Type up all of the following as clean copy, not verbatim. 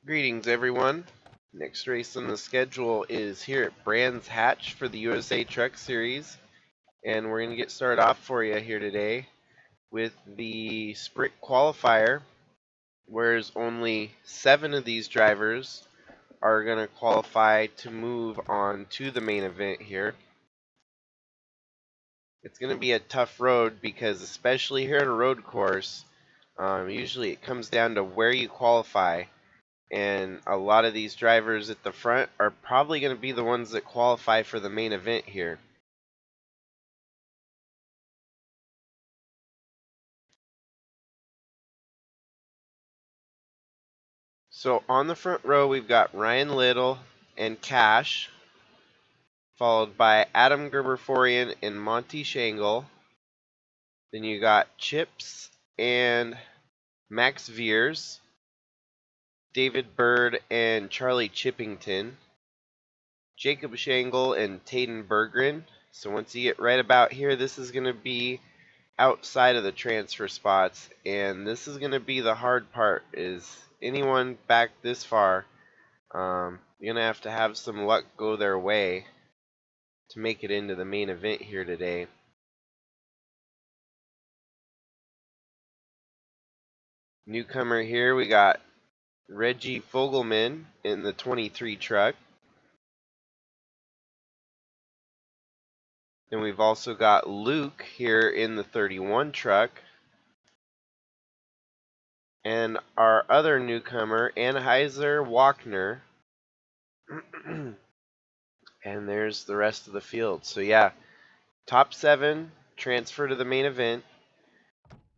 Greetings, everyone. Next race on the schedule is here at Brands Hatch for the USA Truck Series, and we're going to get started off for you here today with the Sprint qualifier, whereas only 7 of these drivers are going to qualify to move on to the main event here. It's going to be a tough road because, especially here at a road course, usually it comes down to where you qualify. And a lot of these drivers at the front are probably going to be the ones that qualify for the main event here. So on the front row, we've got Ryan Little and Cash, followed by Adam Gerberian and Monty Shangle. Then you got Chips and Max Veers, David Bird and Charlie Chippington, Jacob Shangle and Tayden Berggren. So once you get right about here, this is going to be outside of the transfer spots, and this is going to be the hard part. Is anyone back this far, you're going to have some luck go their way to make it into the main event here today. Newcomer here, we got Reggie Fogelman in the 23 truck. Then we've also got Luke here in the 31 truck. And our other newcomer, Anheuser Wagner. And there's the rest of the field. So yeah, top 7 transfer to the main event.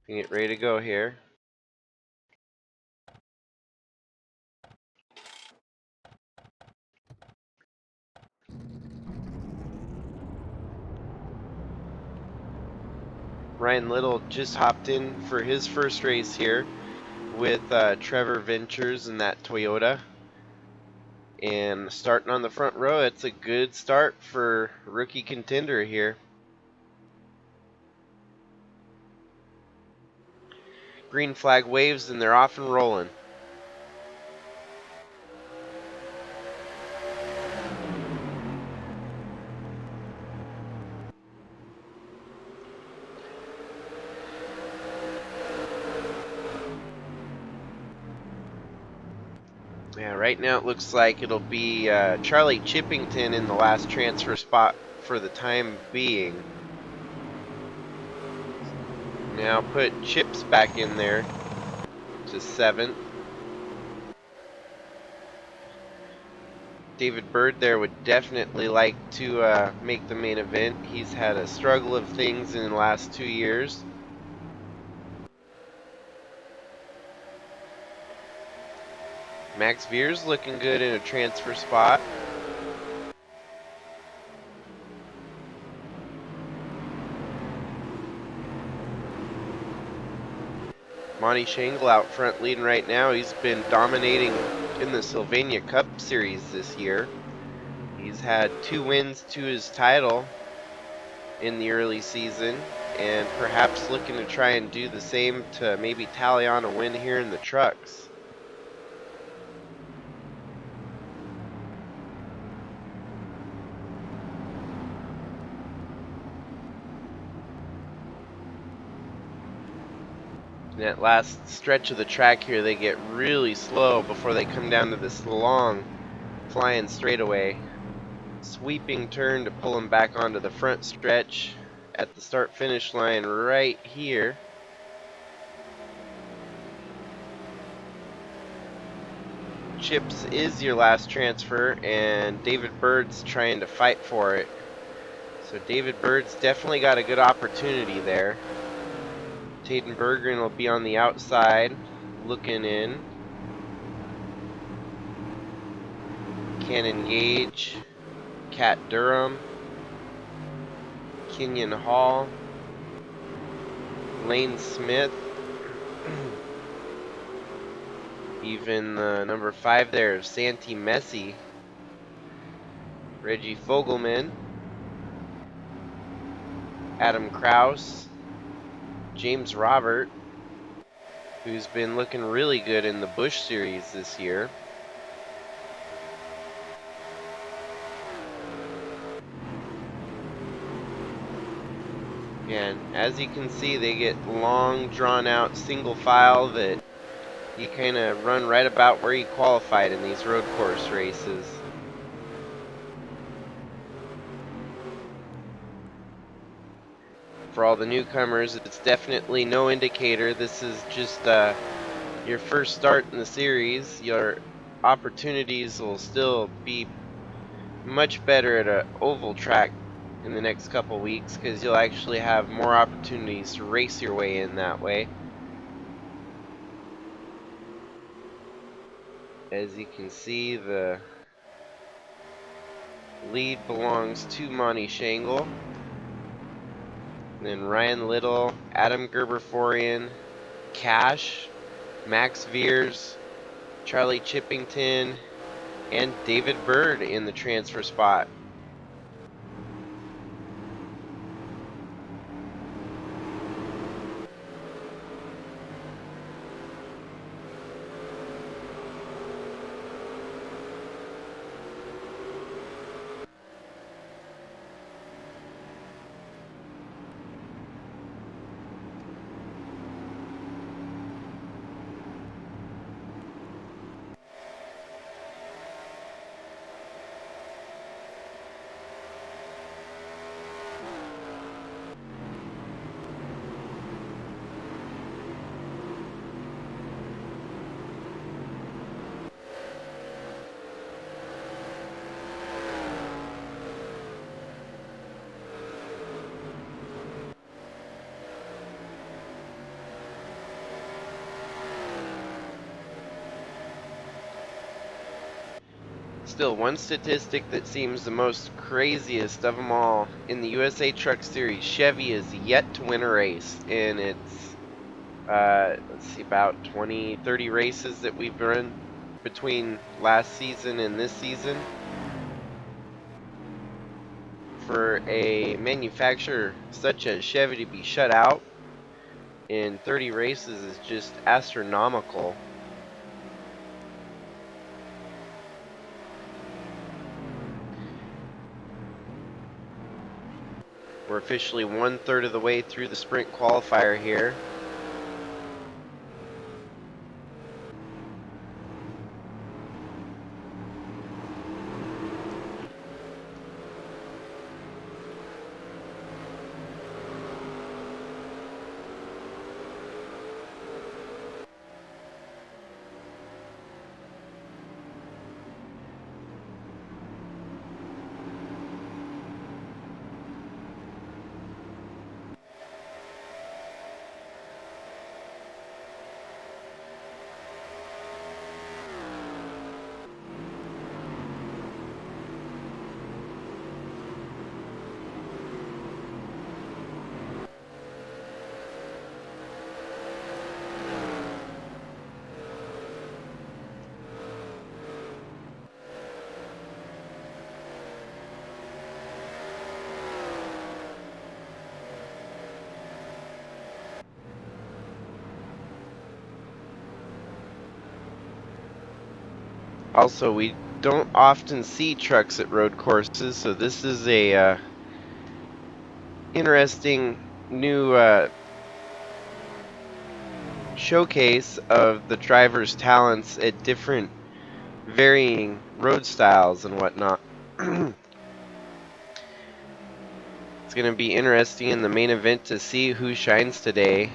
Get ready to go here. Ryan Little just hopped in for his first race here with Trevor Ventures in that Toyota. And starting on the front row, it's a good start for rookie contender here. Green flag waves and they're off and rolling. Yeah, right now it looks like it'll be Charlie Chippington in the last transfer spot for the time being. Now put Chips back in there to 7th. David Bird there would definitely like to make the main event. He's had a struggle of things in the last 2 years. Max Veers looking good in a transfer spot. Monty Shangle out front leading right now. He's been dominating in the Sylvania Cup Series this year. He's had 2 wins to his title in the early season, and perhaps looking to try and do the same to maybe tally on a win here in the trucks. That last stretch of the track here, they get really slow before they come down to this long flying straightaway. Sweeping turn to pull them back onto the front stretch at the start finish line right here. Chips is your last transfer, and David Bird's trying to fight for it. So David Bird's definitely got a good opportunity there. Tayden Berggren will be on the outside, looking in. Cannon Gage, Cat Durham, Kenyon Hall, Lane Smith, even number 5 there, Santi Messi, Reggie Fogelman, Adam Kraus, James Robert, who's been looking really good in the Busch Series this year. And as you can see, they get long, drawn-out single file that you kind of run right about where you qualified in these road course races. For all the newcomers, it's definitely no indicator. This is just your first start in the series. Your opportunities will still be much better at an oval track in the next couple weeks because you'll actually have more opportunities to race your way in that way. As you can see, the lead belongs to Monty Shangle. Then Ryan Little, Adam Gerber-Forian, Cash, Max Veers, Charlie Chippington, and David Bird in the transfer spot. Still, one statistic that seems the most craziest of them all in the USA Truck Series, Chevy is yet to win a race, and it's let's see, about 20, 30 races that we've run between last season and this season. For a manufacturer such as Chevy to be shut out in 30 races is just astronomical. We're officially 1/3 of the way through the sprint qualifier here. Also, we don't often see trucks at road courses, so this is a interesting new showcase of the driver's talents at different varying road styles and whatnot. It's going to be interesting in the main event to see who shines today.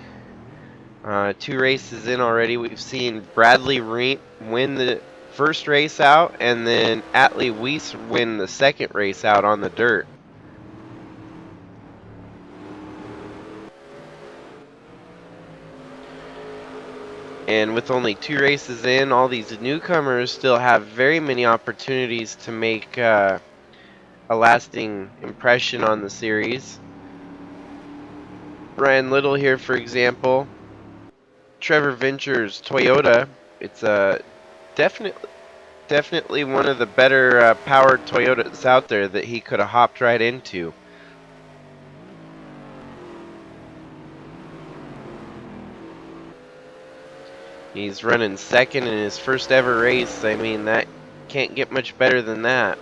2 races in already, we've seen Bradley Reim win the first race out, and then Atley Wiese win the second race out on the dirt. And with only 2 races in, all these newcomers still have very many opportunities to make a lasting impression on the series. Ryan Little here, for example. Trevor Venture's Toyota. It's definitely one of the better powered Toyotas out there that he could have hopped right into. He's running second in his first ever race. I mean, that can't get much better than that.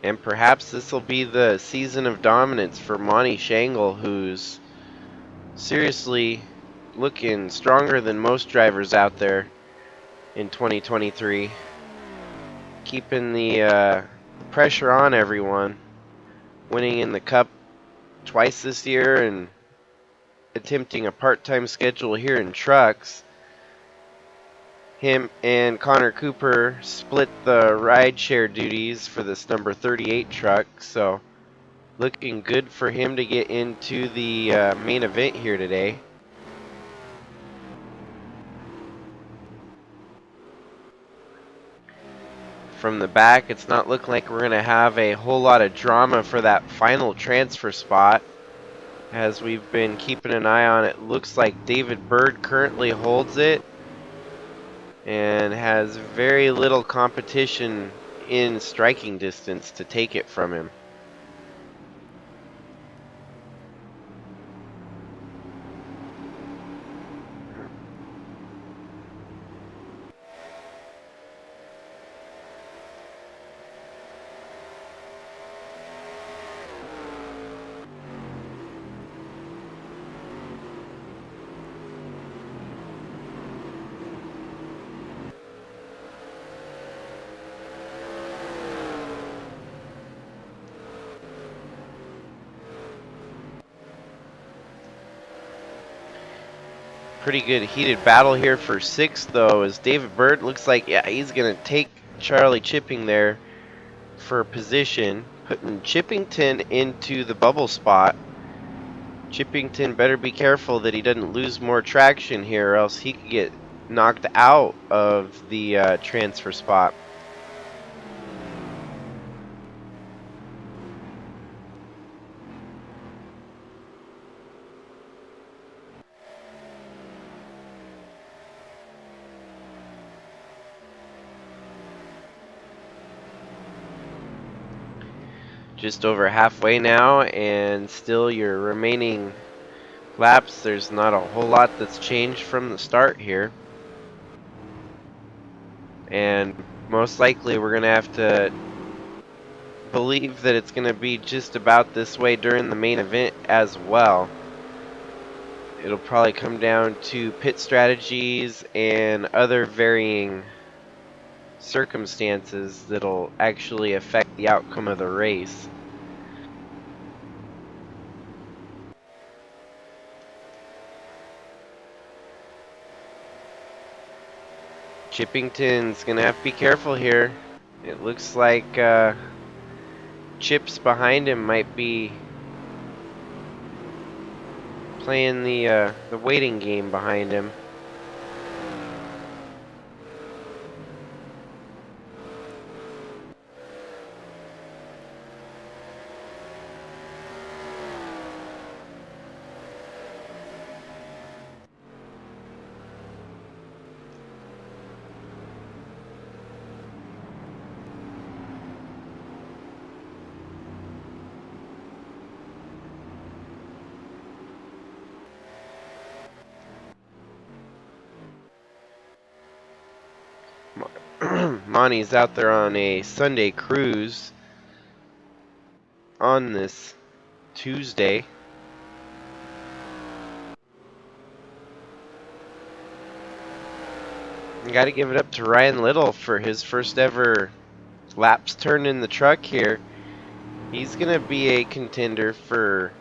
And perhaps this will be the season of dominance for Monty Shangle, who's seriously looking stronger than most drivers out there in 2023. Keeping the pressure on everyone. Winning in the Cup twice this year and attempting a part-time schedule here in trucks. Him and Connor Cooper split the rideshare duties for this number 38 truck, so looking good for him to get into the main event here today. From the back, it's not looking like we're going to have a whole lot of drama for that final transfer spot. As we've been keeping an eye on it, looks like David Bird currently holds it and has very little competition in striking distance to take it from him. Pretty good heated battle here for sixth, though, as David Bird looks like, yeah, he's going to take Charlie Chipping there for position, putting Chippington into the bubble spot. Chippington better be careful that he doesn't lose more traction here, or else he could get knocked out of the transfer spot. Just over halfway now, and still your remaining laps, there's not a whole lot that's changed from the start here. And most likely we're going to have to believe that it's going to be just about this way during the main event as well. It'll probably come down to pit strategies and other varying circumstances that'll actually affect the outcome of the race. Chippington's going to have to be careful here. It looks like Chips behind him might be playing the waiting game behind him. Monty's out there on a Sunday cruise on this Tuesday. Got to give it up to Ryan Little for his first ever laps turned in the truck here. He's going to be a contender for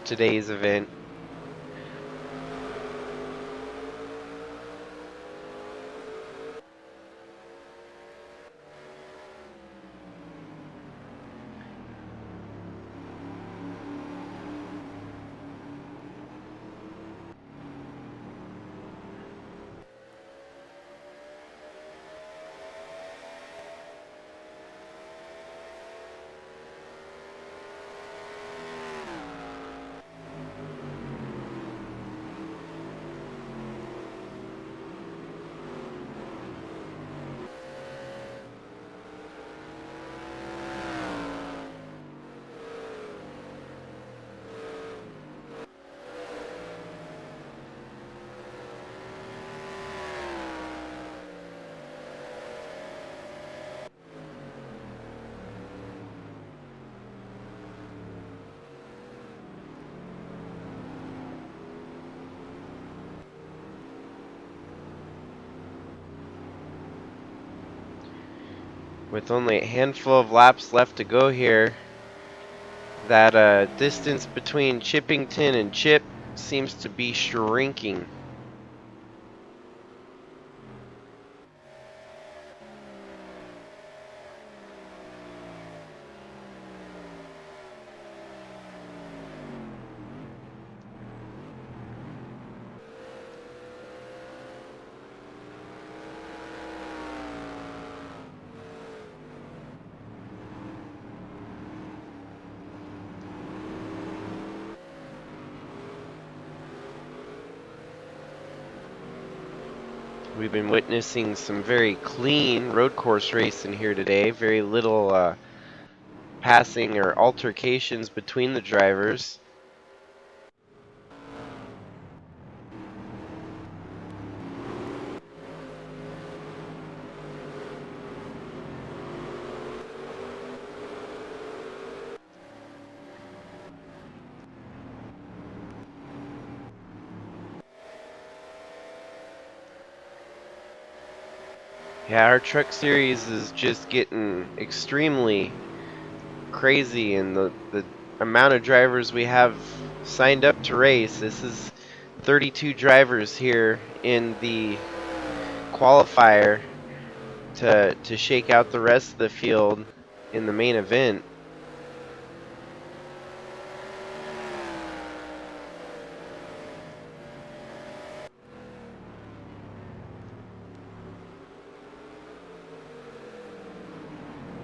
today's event. With only a handful of laps left to go here, that distance between Chippington and Chip seems to be shrinking. We've been witnessing some very clean road course racing here today. Very little passing or altercations between the drivers. Yeah, our truck series is just getting extremely crazy, and the amount of drivers we have signed up to race. This is 32 drivers here in the qualifier to shake out the rest of the field in the main event.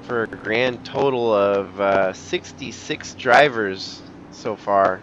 For a grand total of 66 drivers so far.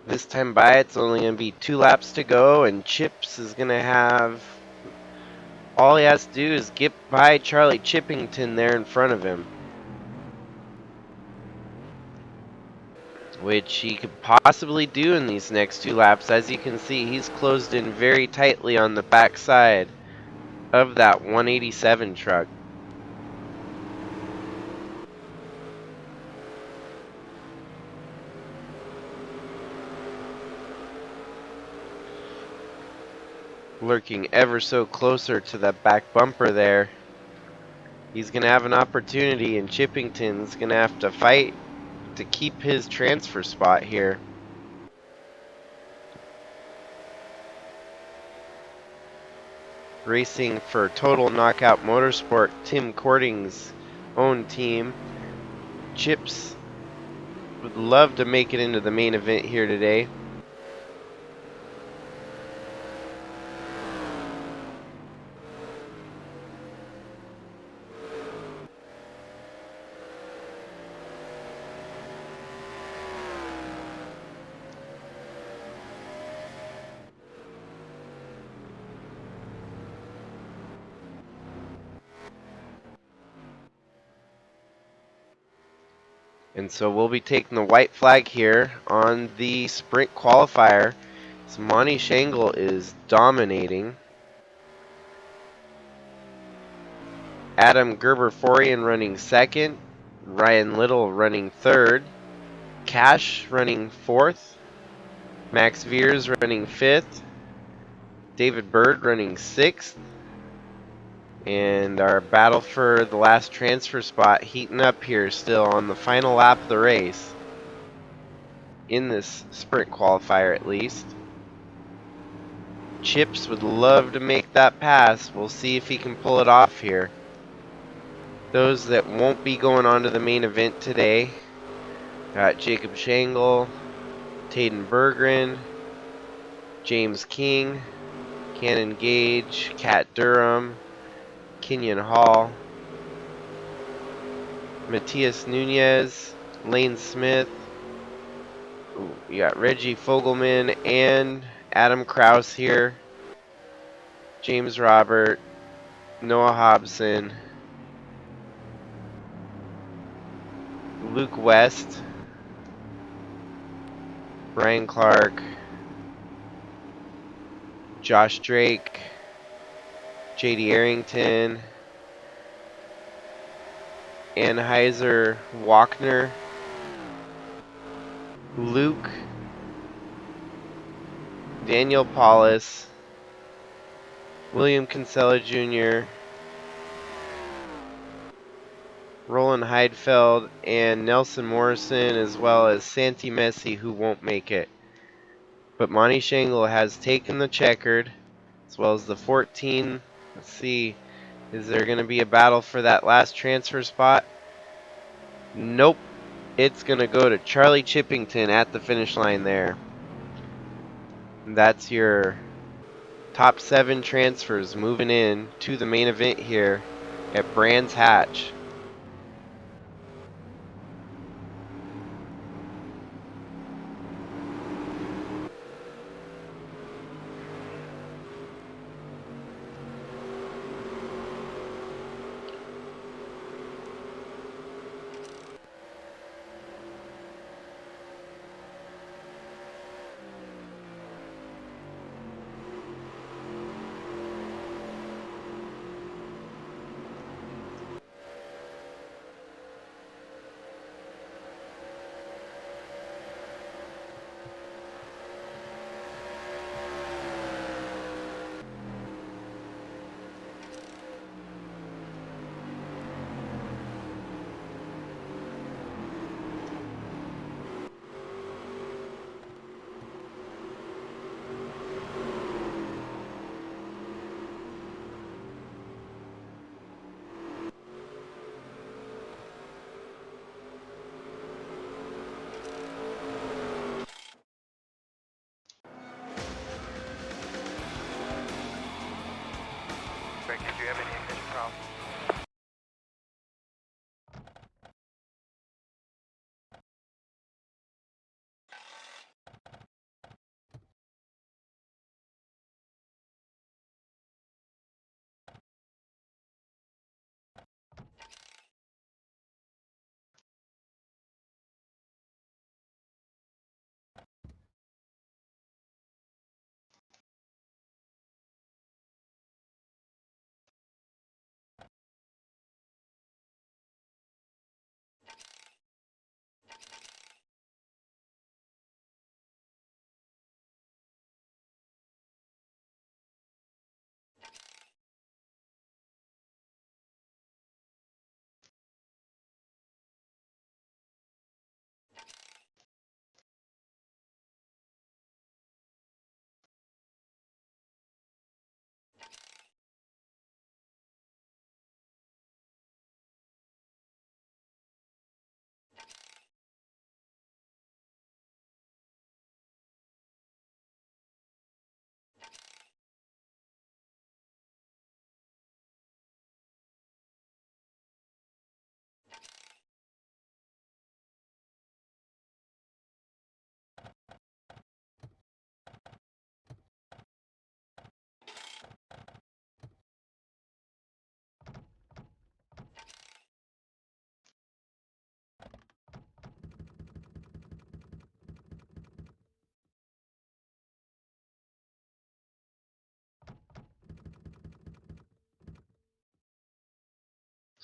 This time by, it's only going to be 2 laps to go, and Chips is going to have... all he has to do is get by Charlie Chippington there in front of him, which he could possibly do in these next 2 laps. As you can see, he's closed in very tightly on the back side of that 187 truck. Lurking ever so closer to that back bumper there. He's going to have an opportunity, and Chippington's going to have to fight to keep his transfer spot here. Racing for Total Knockout Motorsport, Tim Cording's own team. Chips would love to make it into the main event here today. And so we'll be taking the white flag here on the sprint qualifier. So Monty Shangle is dominating. Adam Gerber-Forian running second. Ryan Little running third. Cash running fourth. Max Veers running fifth. David Bird running sixth. And our battle for the last transfer spot heating up here still on the final lap of the race. In this sprint qualifier at least. Chips would love to make that pass. We'll see if he can pull it off here. Those that won't be going on to the main event today, got Jacob Shangle, Taden Berggren, James King, Cannon Gage, Kat Durham, Kenyon Hall, Matias Nunez, Lane Smith. Ooh, you got Reggie Fogelman and Adam Kraus here. James Robert, Noah Hobson, Luke West, Brian Clark, Josh Drake, JD Arrington, Anheuser Walkner, Luke, Daniel Paulus, William Kinsella Jr., Roland Heidfeld, and Nelson Morrison, as well as Santi Messi, who won't make it. But Monty Shangle has taken the checkered, as well as the 14. Let's see, is there going to be a battle for that last transfer spot? Nope. It's going to go to Charlie Chippington at the finish line there. And that's your top 7 transfers moving in to the main event here at Brands Hatch.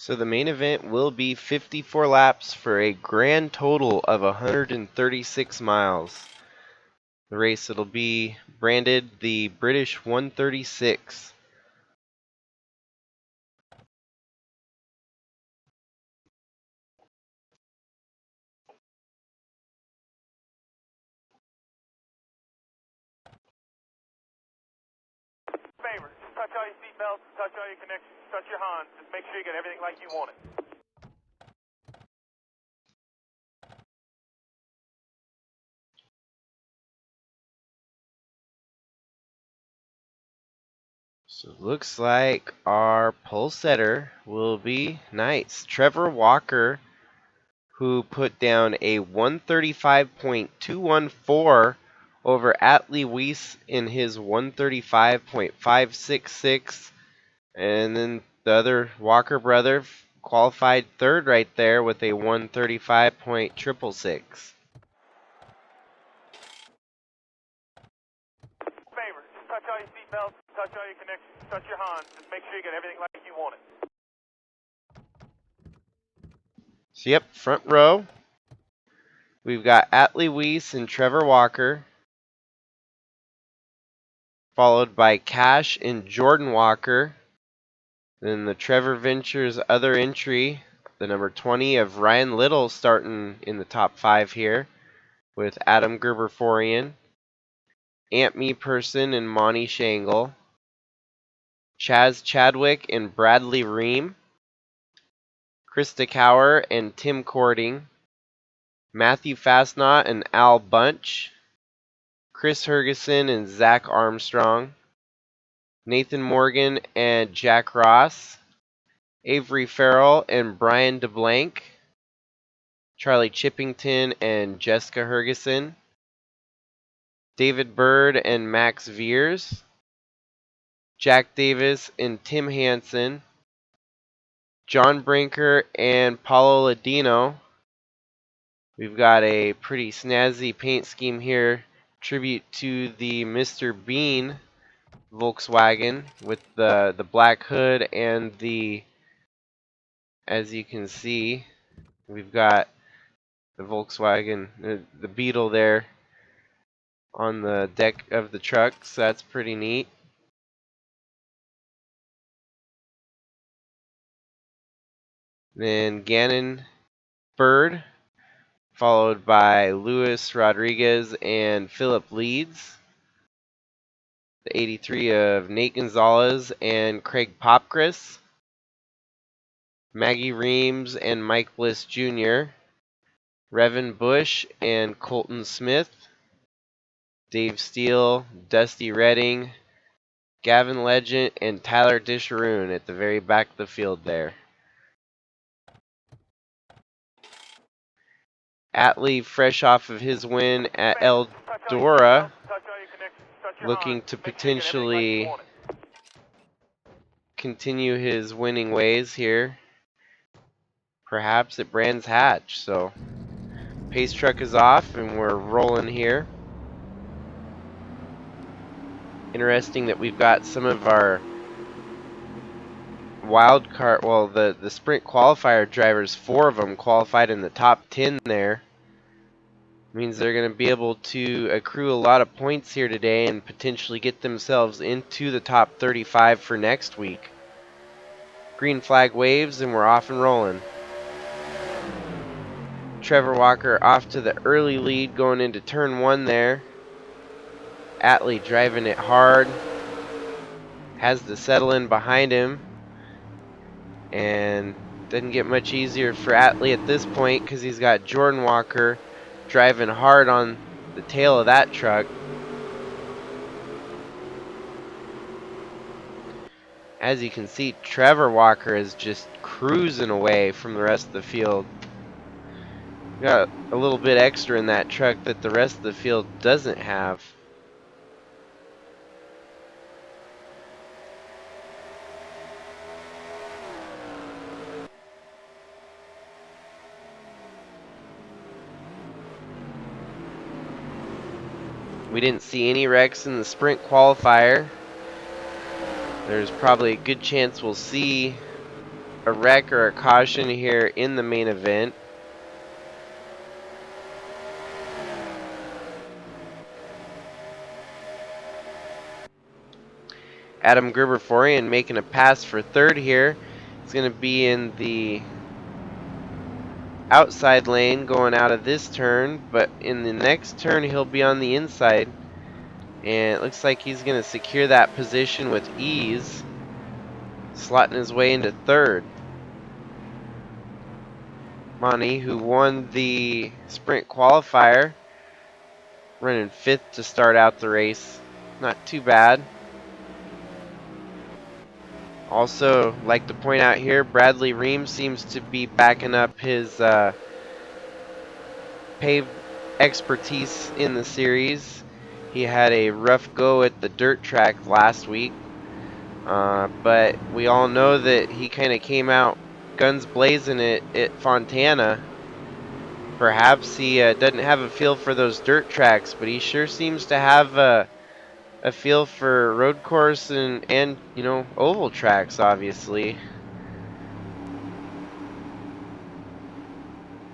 So the main event will be 54 laps for a grand total of 136 miles. The race, it'll be branded the British 136. Favor, just touch all your seatbelts, touch all your connections, touch your Hans. Just make sure you get everything like you want it. So it looks like our pole setter will be nice. Trevor Walker, who put down a 135.214 over Atley Wiese in his 135.566. And then the other Walker brother qualified third right there with a 135.666. Favor, just touch all your seatbelts, touch all your connections, touch your Hans. Just make sure you get everything like you want it. So yep, front row. We've got Atley Wiese and Trevor Walker, followed by Cash and Jordan Walker. Then the Trevor Ventures other entry, the number 20 of Ryan Little starting in the top 5 here with Adam Gerberian, Ant Me Person and Monty Shangle, Chaz Chadwick and Bradley Reim, Krista Cower and Tim Cording, Matthew Fastnot and Al Bunch, Chris Hergeson and Zach Armstrong, Nathan Morgan and Jack Ross, Avery Farrell and Brian DeBlanc, Charlie Chippington and Jessica Hergeson, David Bird and Max Veers, Jack Davis and Tim Hansen, John Brinker and Paulo Ladino. We've got a pretty snazzy paint scheme here, tribute to the Mr. Bean Volkswagen with the black hood and the, as you can see, we've got the Volkswagen, the Beetle there on the deck of the truck, so that's pretty neat. Then Gannon Bird, followed by Luis Rodriguez and Philip Leeds. The 83 of Nate Gonzalez and Craig Popchris. Maggie Reams and Mike Bliss Jr. Revan Bush and Colton Smith. Dave Steele, Dusty Redding, Gavin Legend, and Tyler Disharoon at the very back of the field there. Atley, fresh off of his win at Eldora, looking to potentially continue his winning ways here, perhaps at Brands Hatch. So pace truck is off and we're rolling here. Interesting that we've got some of our wild card, well, the sprint qualifier drivers, 4 of them qualified in the top 10 there. Means they're going to be able to accrue a lot of points here today and potentially get themselves into the top 35 for next week. Green flag waves and we're off and rolling. Trevor Walker off to the early lead going into turn 1 there. Atley driving it hard. Has to settle in behind him. And doesn't get much easier for Atley at this point because he's got Jordan Walker driving hard on the tail of that truck. As you can see, Trevor Walker is just cruising away from the rest of the field. Got a little bit extra in that truck that the rest of the field doesn't have. We didn't see any wrecks in the sprint qualifier. There's probably a good chance we'll see a a wreck or a caution here in the main event. Adam Gerbeforian making a pass for third here. It's going to be in the outside lane going out of this turn, but in the next turn he'll be on the inside. And it looks like he's going to secure that position with ease, slotting his way into third. Monty, who won the sprint qualifier, running fifth to start out the race. Not too bad. Also, like to point out here, Bradley Reim seems to be backing up his paved expertise in the series. He had a rough go at the dirt track last week, but we all know that he kind of came out guns blazing at Fontana. Perhaps he doesn't have a feel for those dirt tracks, but he sure seems to have a feel for road course and you know, oval tracks, obviously.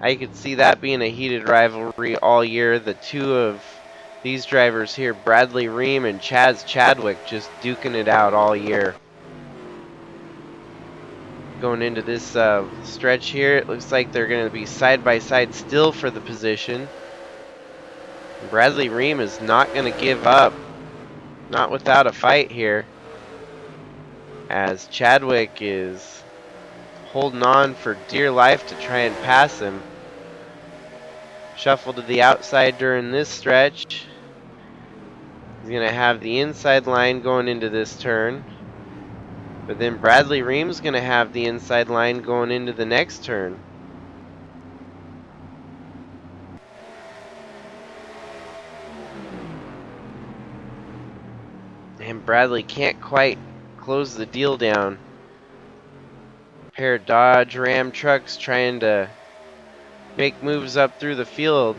I could see that being a heated rivalry all year. The two of these drivers here, Bradley Reim and Chaz Chadwick, just duking it out all year. Going into this stretch here, it looks like they're going to be side by side still for the position. Bradley Reim is not going to give up, not without a fight here, as Chadwick is holding on for dear life to try and pass him. Shuffle to the outside during this stretch. He's going to have the inside line going into this turn. But then Bradley Reim's going to have the inside line going into the next turn. And Bradley can't quite close the deal down. Pair of Dodge Ram trucks trying to make moves up through the field.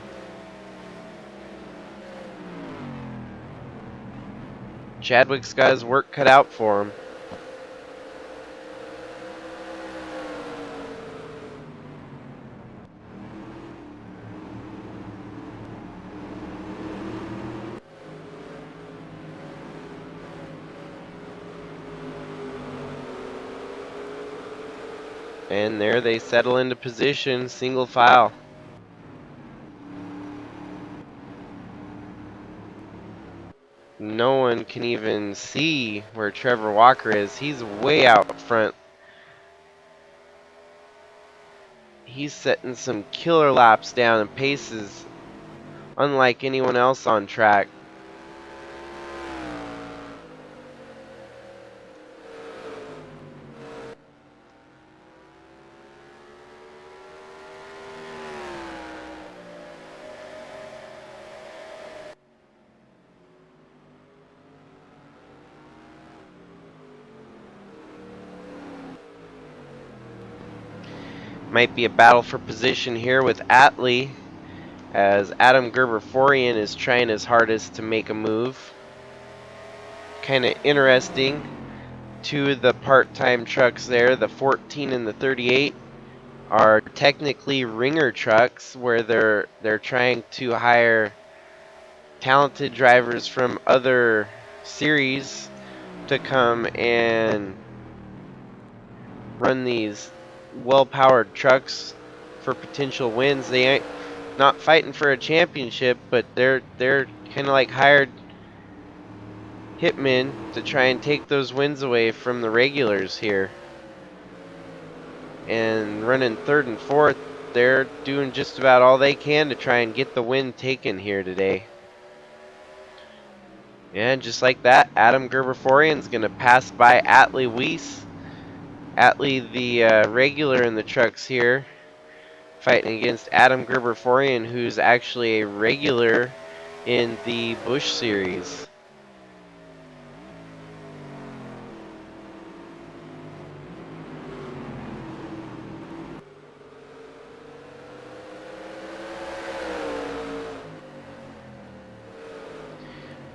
Chadwick's got his work cut out for him. And there they settle into position, single file. No one can even see where Trevor Walker is. He's way out front. He's setting some killer laps down and paces unlike anyone else on track. Might be a battle for position here with Atley, as Adam Gerbeforian is trying his hardest to make a move. Kind of interesting. Two of the part-time trucks there, the 14 and the 38, are technically ringer trucks, where they're trying to hire talented drivers from other series to come and run these well-powered trucks for potential wins. They ain't not fighting for a championship, but they're kind of like hired hitmen to try and take those wins away from the regulars here. And running third and fourth, they're doing just about all they can to try and get the win taken here today. And just like that, Adam Gerbeforian's going to pass by Atley Wiese. Atley, the regular in the trucks here, fighting against Adam Gerbeforian, who's actually a regular in the Busch Series.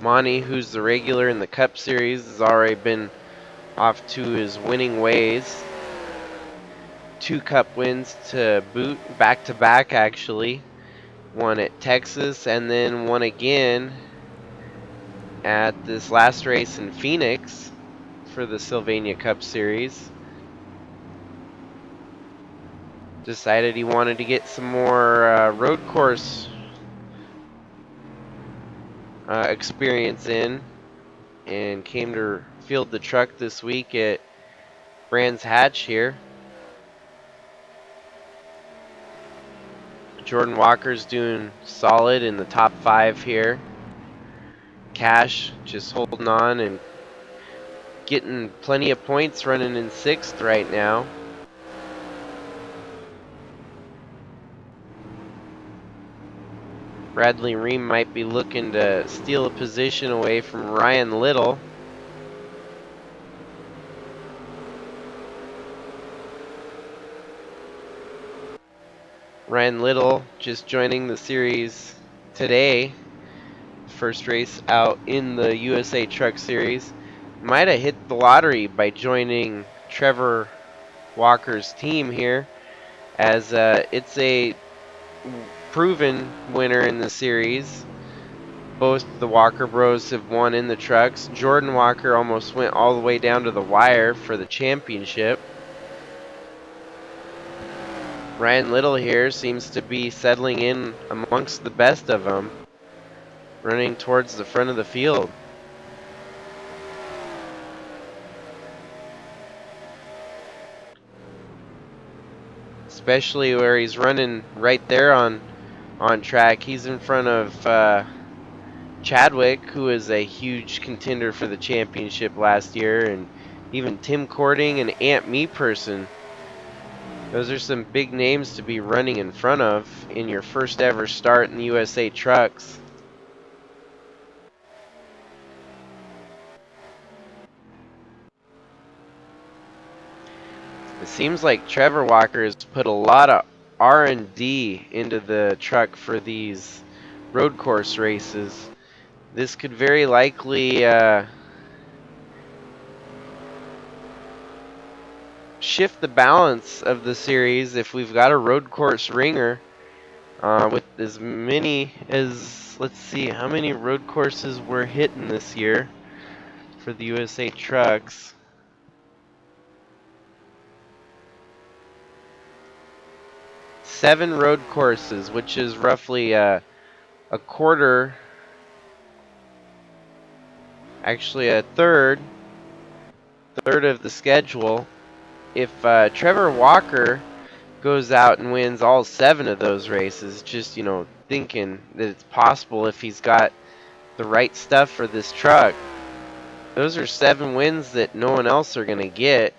Monty, who's the regular in the Cup Series, has already been off to his winning ways. 2 cup wins to boot, back to back actually. One at Texas and then one again at this last race in Phoenix for the Sylvania Cup Series. Decided he wanted to get some more road course experience in, and came to field the truck this week at Brands Hatch here. Jordan Walker's doing solid in the top 5 here. Cash just holding on and getting plenty of points, running in 6th right now. Bradley Reim might be looking to steal a position away from Ryan Little. Ryan Little just joining the series today. First race out in the USA Truck Series. Might have hit the lottery by joining Trevor Walker's team here, as it's a proven winner in the series. Both the Walker bros have won in the trucks. Jordan Walker almost went all the way down to the wire for the championship. Ryan Little here seems to be settling in amongst the best of them, running towards the front of the field. Especially where he's running right there on track. He's in front of Chadwick, who is a huge contender for the championship last year, and even Tim Cording and Ant Meeperson. Those are some big names to be running in front of in your first ever start in the USA Trucks. It seems like Trevor Walker has put a lot of R&D into the truck for these road course races. This could very likely shift the balance of the series if we've got a road course ringer with as many as, let's see, how many road courses we're hitting this year for the USA Trucks. Seven road courses, which is roughly a quarter, actually a third of the schedule. If Trevor Walker goes out and wins all 7 of those races, just, thinking that it's possible if he's got the right stuff for this truck, those are 7 wins that no one else are going to get.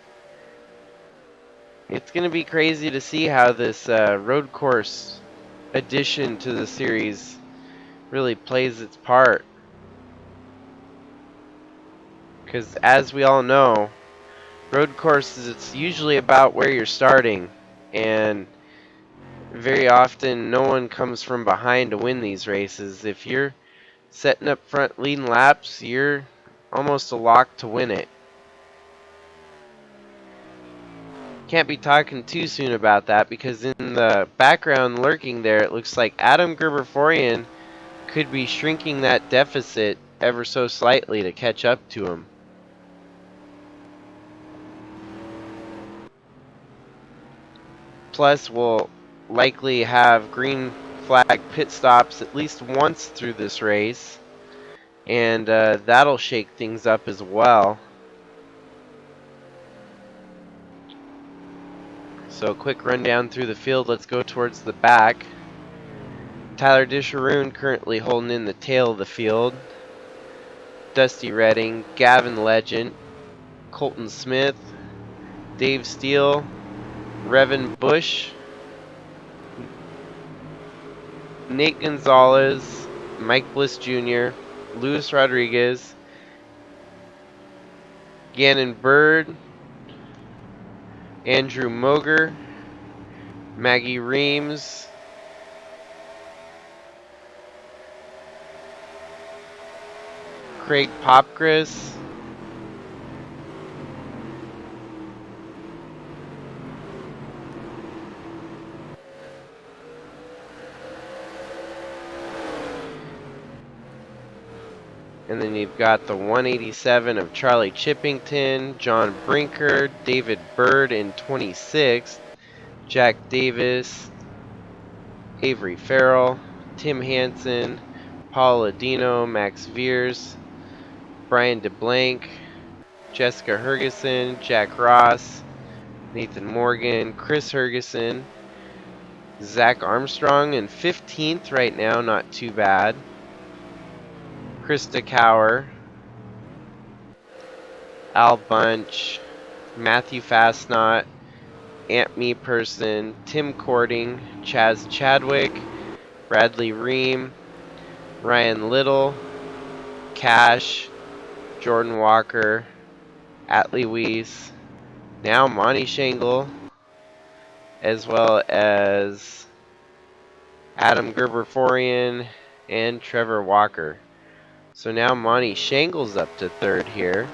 It's going to be crazy to see how this road course addition to the series really plays its part. Because as we all know, road courses, it's usually about where you're starting, and very often no one comes from behind to win these races. If you're setting up front leading laps, you're almost a lock to win it. Can't be talking too soon about that, because in the background lurking there, it looks like Adam Gerbeforian could be shrinking that deficit ever so slightly to catch up to him. Plus, we'll likely have green flag pit stops at least once through this race, and that'll shake things up as well. So quick rundown through the field. Let's go towards the back. Tyler Disharoon currently holding in the tail of the field. Dusty Redding, Gavin Legend, Colton Smith, Dave Steele, Revin Bush, Nate Gonzalez, Mike Bliss Jr., Luis Rodriguez, Gannon Bird, Andrew Moger, Maggie Reams, Craig Popgris, And then you've got the 187 of Charlie Chippington, John Brinker, David Bird in 26th, Jack Davis, Avery Farrell, Tim Hansen, Paul Ladino, Max Veers, Brian DeBlanc, Jessica Hergeson, Jack Ross, Nathan Morgan, Chris Hergeson, Zach Armstrong in 15th right now, not too bad. Krista Cower, Al Bunch, Matthew Fastnot, Ant Me Person, Tim Cording, Chaz Chadwick, Bradley Reim, Ryan Little, Cash, Jordan Walker, Atley Wiese, now Monty Shangle, as well as Adam Gerber-Forian and Trevor Walker. So now Monty Shangle's up to third here.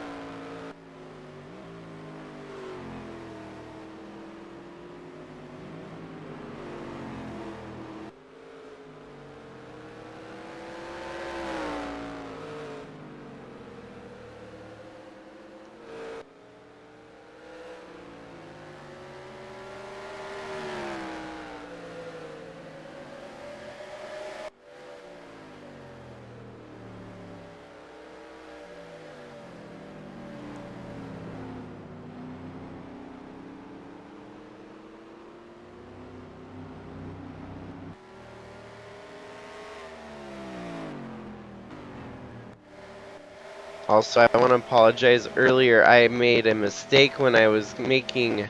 Also, I want to apologize. Earlier, I made a mistake when I was making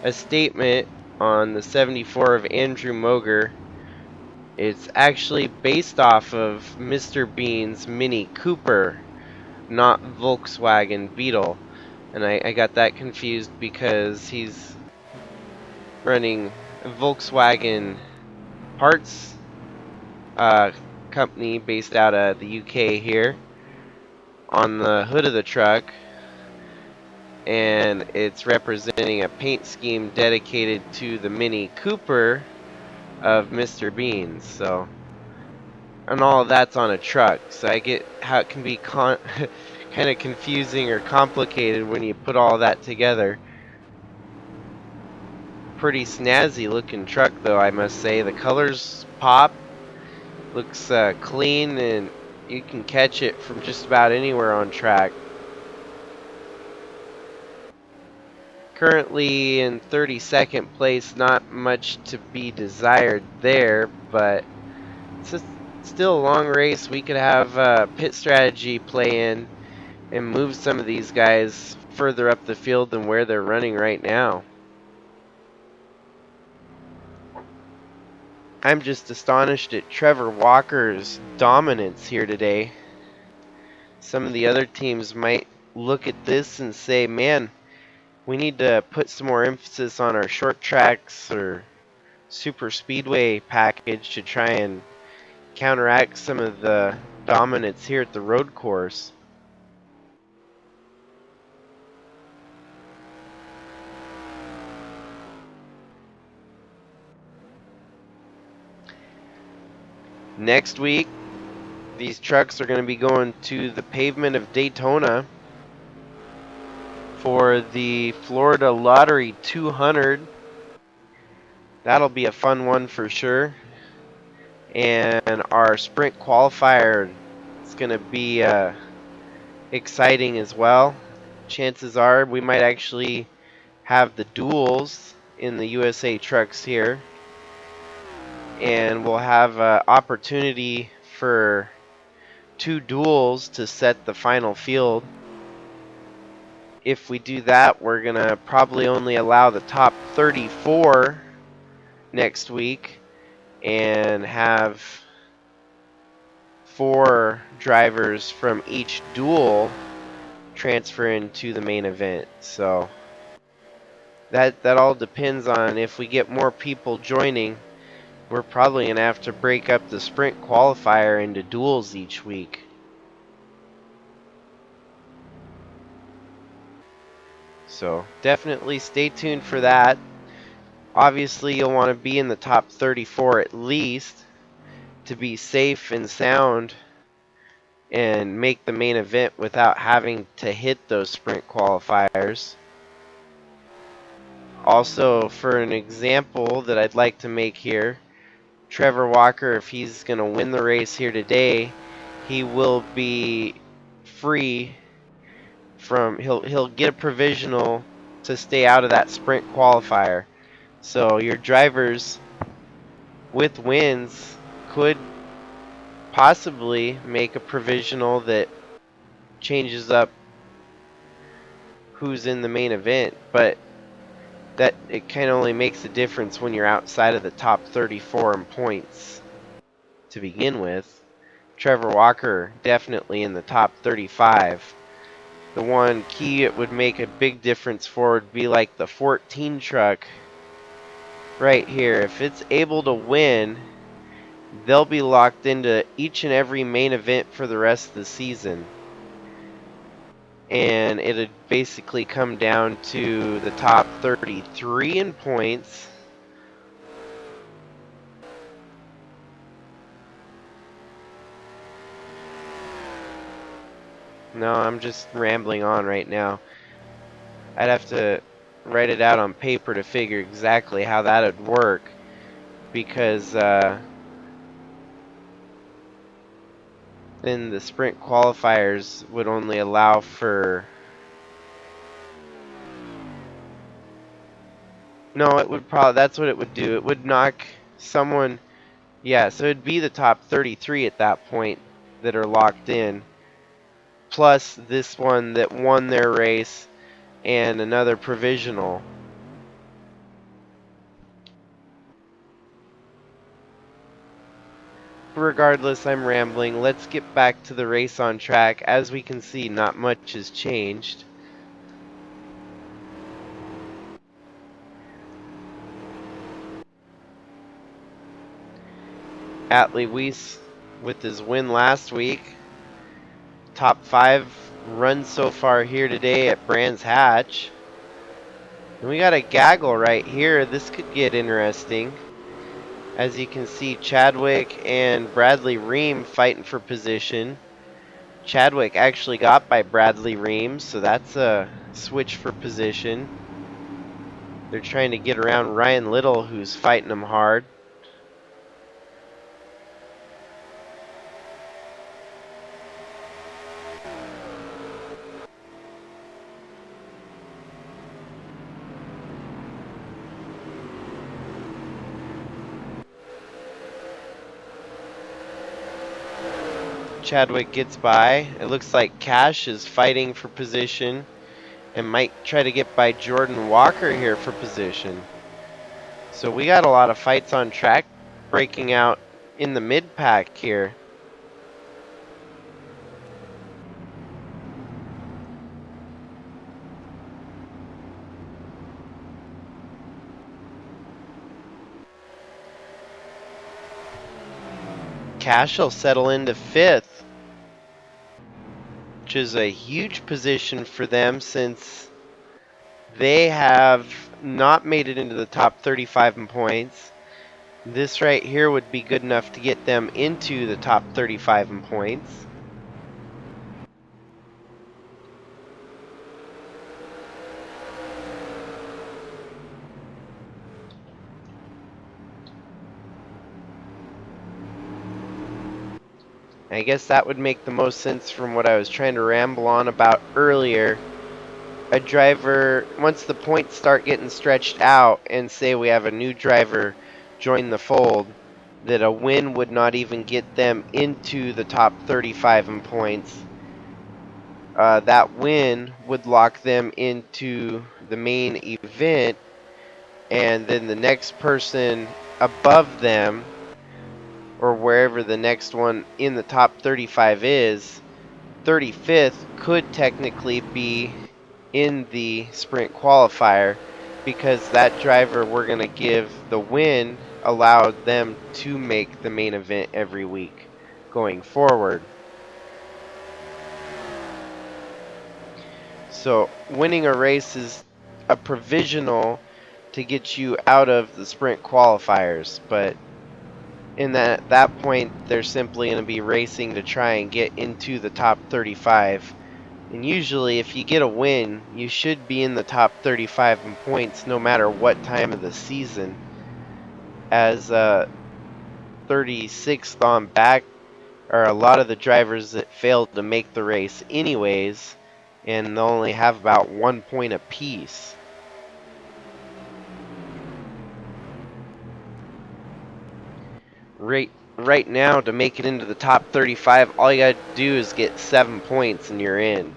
a statement on the 74 of Andrew Moger. It's actually based off of Mr. Bean's Mini Cooper, not Volkswagen Beetle. And I got that confused because he's running a Volkswagen parts company based out of the UK here on the hood of the truck, and it's representing a paint scheme dedicated to the Mini Cooper of Mr. Bean's. So, and all of that's on a truck, so I get how it can be kind of confusing or complicated when you put all that together. Pretty snazzy looking truck though, I must say. The colors pop, looks clean, and you can catch it from just about anywhere on track. Currently in 32nd place, not much to be desired there, but it's still a long race. We could have pit strategy play in and move some of these guys further up the field than where they're running right now. I'm just astonished at Trevor Walker's dominance here today. Some of the other teams might look at this and say, man, we need to put some more emphasis on our short tracks or super speedway package to try and counteract some of the dominance here at the road course. Next week, these trucks are going to be going to the pavement of Daytona for the Florida Lottery 200. That'll be a fun one for sure. And our sprint qualifier is going to be exciting as well. Chances are we might actually have the duels in the USA trucks here. And we'll have an opportunity for 2 duels to set the final field. If we do that, we're going to probably only allow the top 34 next week and have 4 drivers from each duel transfer into the main event. So that all depends on if we get more people joining. We're probably going to have to break up the sprint qualifier into duels each week. So definitely stay tuned for that. Obviously, you'll want to be in the top 34 at least to be safe and sound and make the main event without having to hit those sprint qualifiers. Also, for an example that I'd like to make here, Trevor Walker, if he's going to win the race here today, he will be free from, he'll get a provisional to stay out of that sprint qualifier. So your drivers with wins could possibly make a provisional that changes up who's in the main event, but that it kind of only makes a difference when you're outside of the top 34 in points to begin with. Trevor Walker definitely in the top 35. The one key it would make a big difference for would be like the 14 truck right here. If it's able to win, they'll be locked into each and every main event for the rest of the season. And it'd basically come down to the top 33 in points. No, I'm just rambling on right now. I'd have to write it out on paper to figure exactly how that would work, because then the sprint qualifiers would only allow for... No, it would probably, that's what it would do. It would knock someone, yeah, so it'd be the top 33 at that point that are locked in, plus this one that won their race and another provisional. Regardless, I'm rambling. Let's get back to the race on track. As we can see, not much has changed. Atley Wiese with his win last week. Top 5 runs so far here today at Brands Hatch. And we got a gaggle right here. This could get interesting. As you can see, Chadwick and Bradley Reim fighting for position. Chadwick actually got by Bradley Reim, so that's a switch for position. They're trying to get around Ryan Little, who's fighting them hard. Chadwick gets by. It looks like Cash is fighting for position and might try to get by Jordan Walker here for position. So we got a lot of fights on track breaking out in the mid-pack here. Cash will settle into 5th, which is a huge position for them since they have not made it into the top 35 in points. This right here would be good enough to get them into the top 35 in points. I guess that would make the most sense from what I was trying to ramble on about earlier. A driver, once the points start getting stretched out, and say we have a new driver join the fold, that a win would not even get them into the top 35 in points. That win would lock them into the main event, and then the next person above them, or wherever the next one in the top 35 is, 35th could technically be in the sprint qualifier, because that driver we're going to give the win allowed them to make the main event every week going forward. So winning a race is a provisional to get you out of the sprint qualifiers, but And at that point, they're simply going to be racing to try and get into the top 35. And usually, if you get a win, you should be in the top 35 in points no matter what time of the season. As 36th on back are a lot of the drivers that failed to make the race anyways, and they'll only have about 1 point apiece. Right now, to make it into the top 35, all you gotta do is get 7 points and you're in,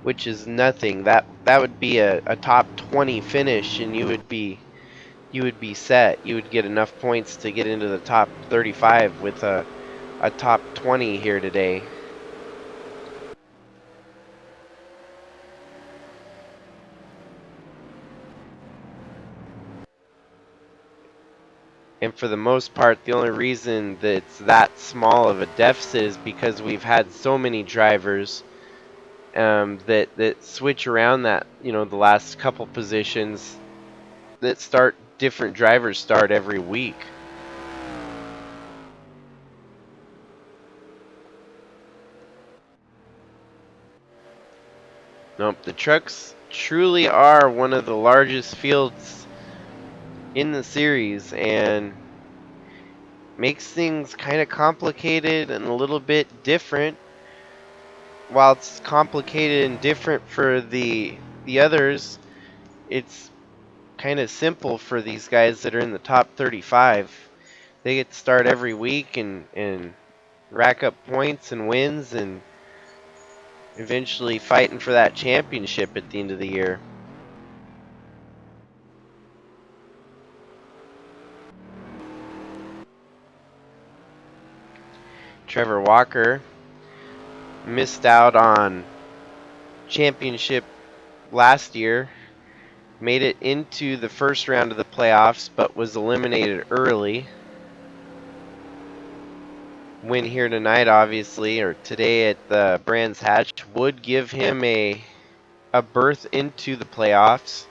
which is nothing. That would be a top 20 finish, and you would be set. You would get enough points to get into the top 35 with a top 20 here today. And for the most part, the only reason that it's that small of a deficit is because we've had so many drivers that switch around the last couple positions that start different drivers start every week. Nope, the trucks truly are one of the largest fields in the series and makes things kind of complicated and a little bit different. While it's complicated and different for the others, it's kind of simple for these guys that are in the top 35. They get to start every week and rack up points and wins and eventually fighting for that championship at the end of the year. Trevor Walker missed out on championship last year, made it into the first round of the playoffs, but was eliminated early. Win here tonight, obviously, or today at the Brands Hatch, would give him a berth into the playoffs.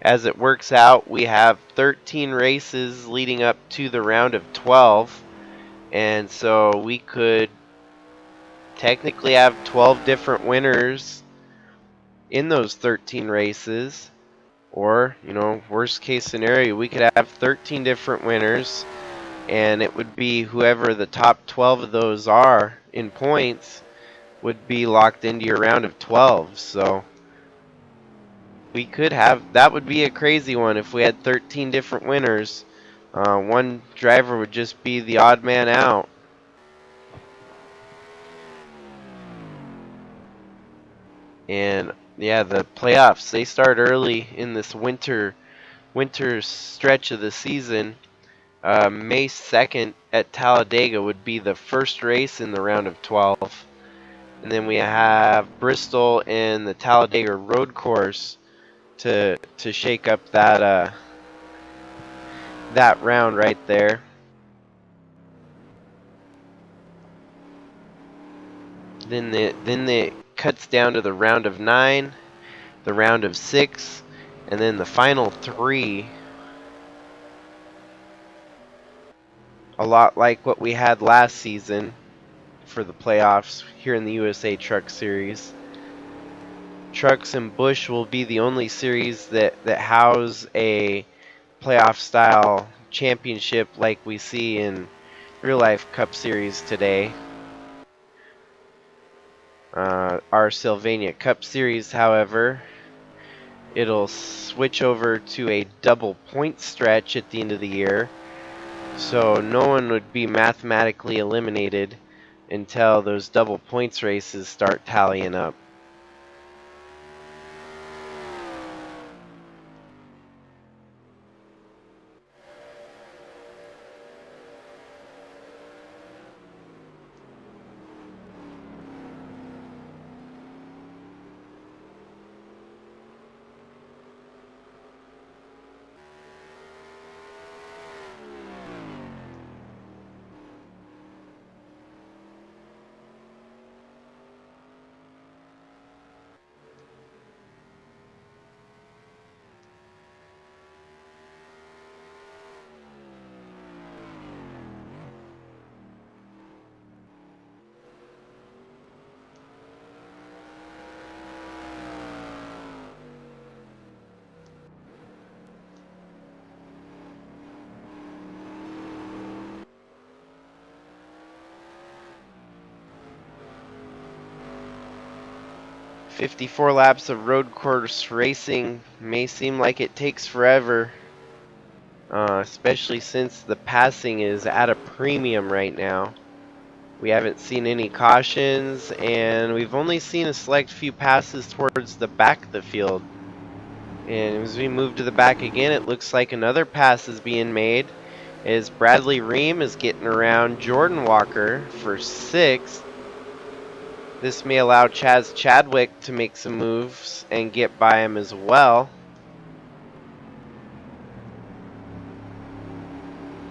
As it works out, we have 13 races leading up to the round of 12, and so we could technically have 12 different winners in those 13 races. Or, worst case scenario, we could have 13 different winners, and it would be whoever the top 12 of those are in points would be locked into your round of 12. So we could have, that would be a crazy one if we had 13 different winners. One driver would just be the odd man out. And yeah, the playoffs, they start early in this winter stretch of the season. May 2nd at Talladega would be the first race in the round of 12. And then we have Bristol and the Talladega Road Course to shake up that round right there. Then it cuts down to the round of 9, the round of 6, and then the final 3. A lot like what we had last season for the playoffs here in the USA Truck Series. Trucks and Busch will be the only series that house a playoff style championship like we see in real life Cup Series today. Our Sylvania Cup Series, however, it'll switch over to a double point stretch at the end of the year, so no one would be mathematically eliminated until those double points races start tallying up. 54 laps of road course racing may seem like it takes forever, especially since the passing is at a premium right now. We haven't seen any cautions, and we've only seen a select few passes towards the back of the field. And as we move to the back again, it looks like another pass is being made as Bradley Reim is getting around Jordan Walker for 6th. This may allow Chaz Chadwick to make some moves and get by him as well.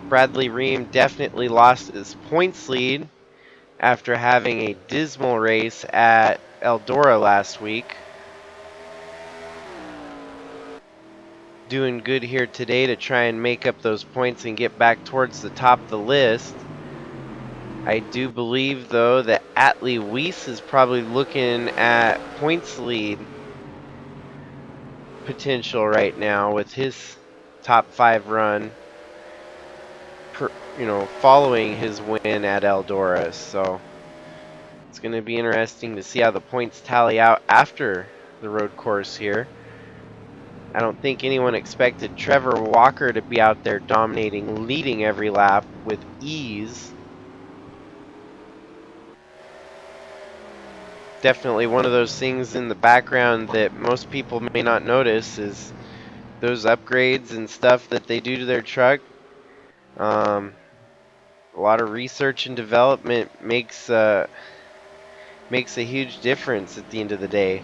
Bradley Reim definitely lost his points lead after having a dismal race at Eldora last week. Doing good here today to try and make up those points and get back towards the top of the list. I do believe, though, that Atley Wiese is probably looking at points lead potential right now with his top 5 run, following his win at Eldora. So it's going to be interesting to see how the points tally out after the road course here. I don't think anyone expected Trevor Walker to be out there dominating, leading every lap with ease. Definitely one of those things in the background that most people may not notice is those upgrades and stuff that they do to their truck. A lot of research and development makes a huge difference at the end of the day.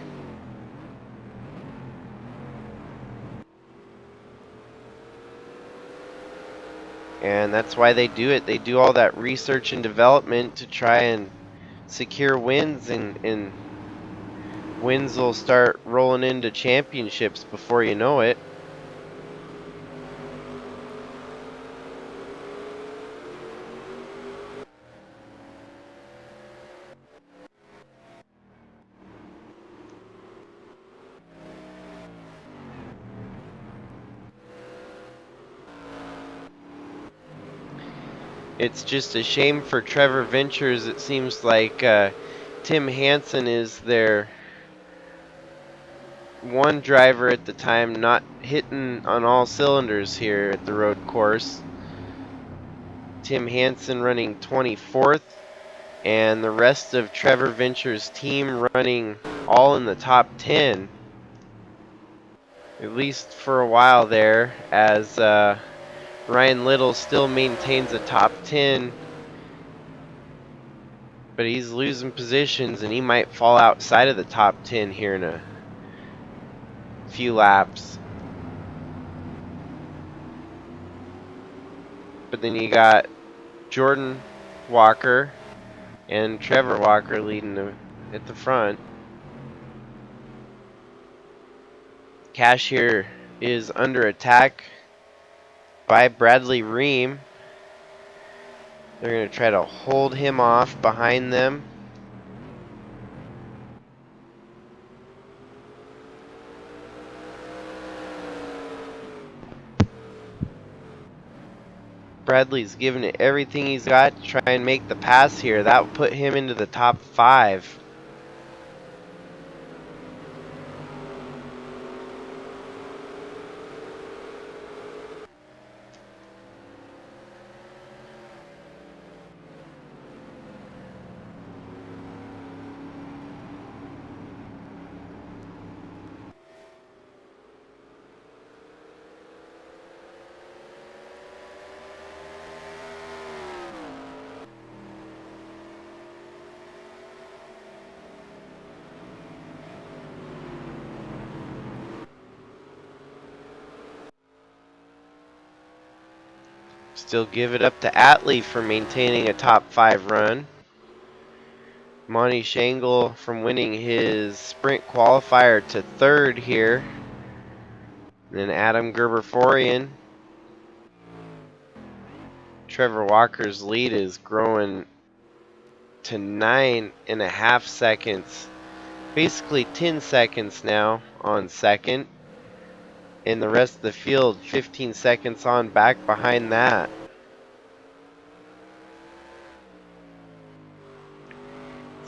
And that's why they do it. They do all that research and development to try and secure wins, and wins will start rolling into championships before you know it. It's just a shame for Trevor Ventures. It seems like Tim Hansen is their one driver at the time, not hitting on all cylinders here at the road course. Tim Hansen running 24th, and the rest of Trevor Ventures' team running all in the top 10, at least for a while there, as Ryan Little still maintains a top 10, but he's losing positions and he might fall outside of the top 10 here in a few laps. But then you got Jordan Walker and Trevor Walker leading at the front. Cash here is under attack by Bradley Reim. They're going to try to hold him off behind them. Bradley's giving it everything he's got to try and make the pass here. That will put him into the top 5. Still give it up to Atley for maintaining a top 5 run. Monty Shangle from winning his sprint qualifier to 3rd here. And then Adam Gerberian. Trevor Walker's lead is growing to 9.5 seconds. Basically 10 seconds now on 2nd. And the rest of the field 15 seconds on back behind that.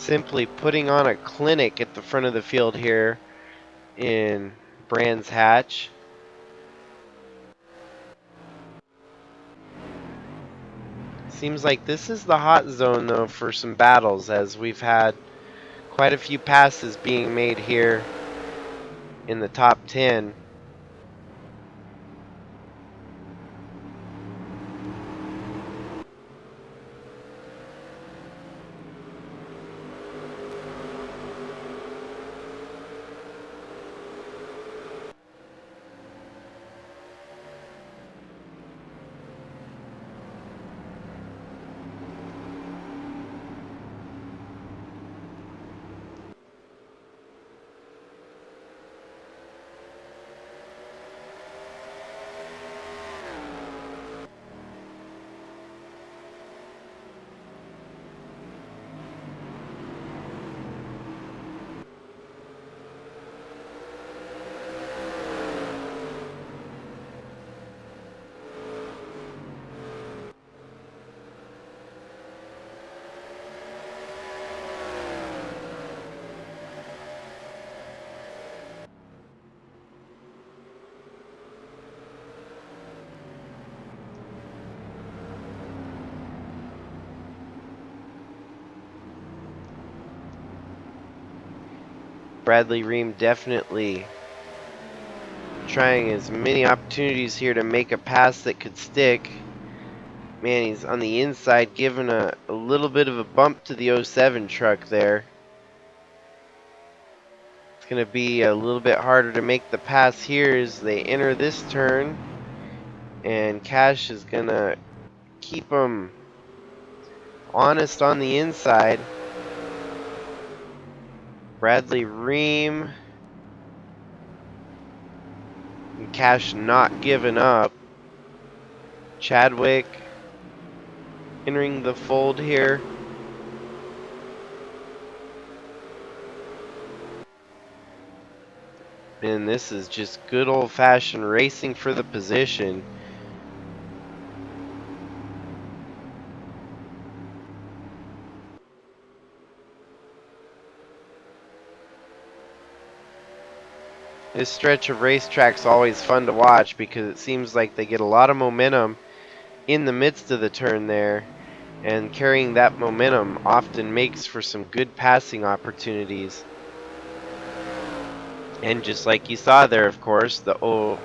simply putting on a clinic at the front of the field here in Brands Hatch. Seems like this is the hot zone though for some battles, as we've had quite a few passes being made here in the top 10. Bradley Reim definitely trying as many opportunities here to make a pass that could stick. Man, he's on the inside giving a little bit of a bump to the '07 truck there. It's going to be a little bit harder to make the pass here as they enter this turn. And Cash is going to keep him honest on the inside. Bradley Reim and Cash not giving up. Chadwick entering the fold here. And this is just good old-fashioned racing for the position. This stretch of racetrack's always fun to watch because it seems like they get a lot of momentum in the midst of the turn there, and carrying that momentum often makes for some good passing opportunities. And just like you saw there, of course, the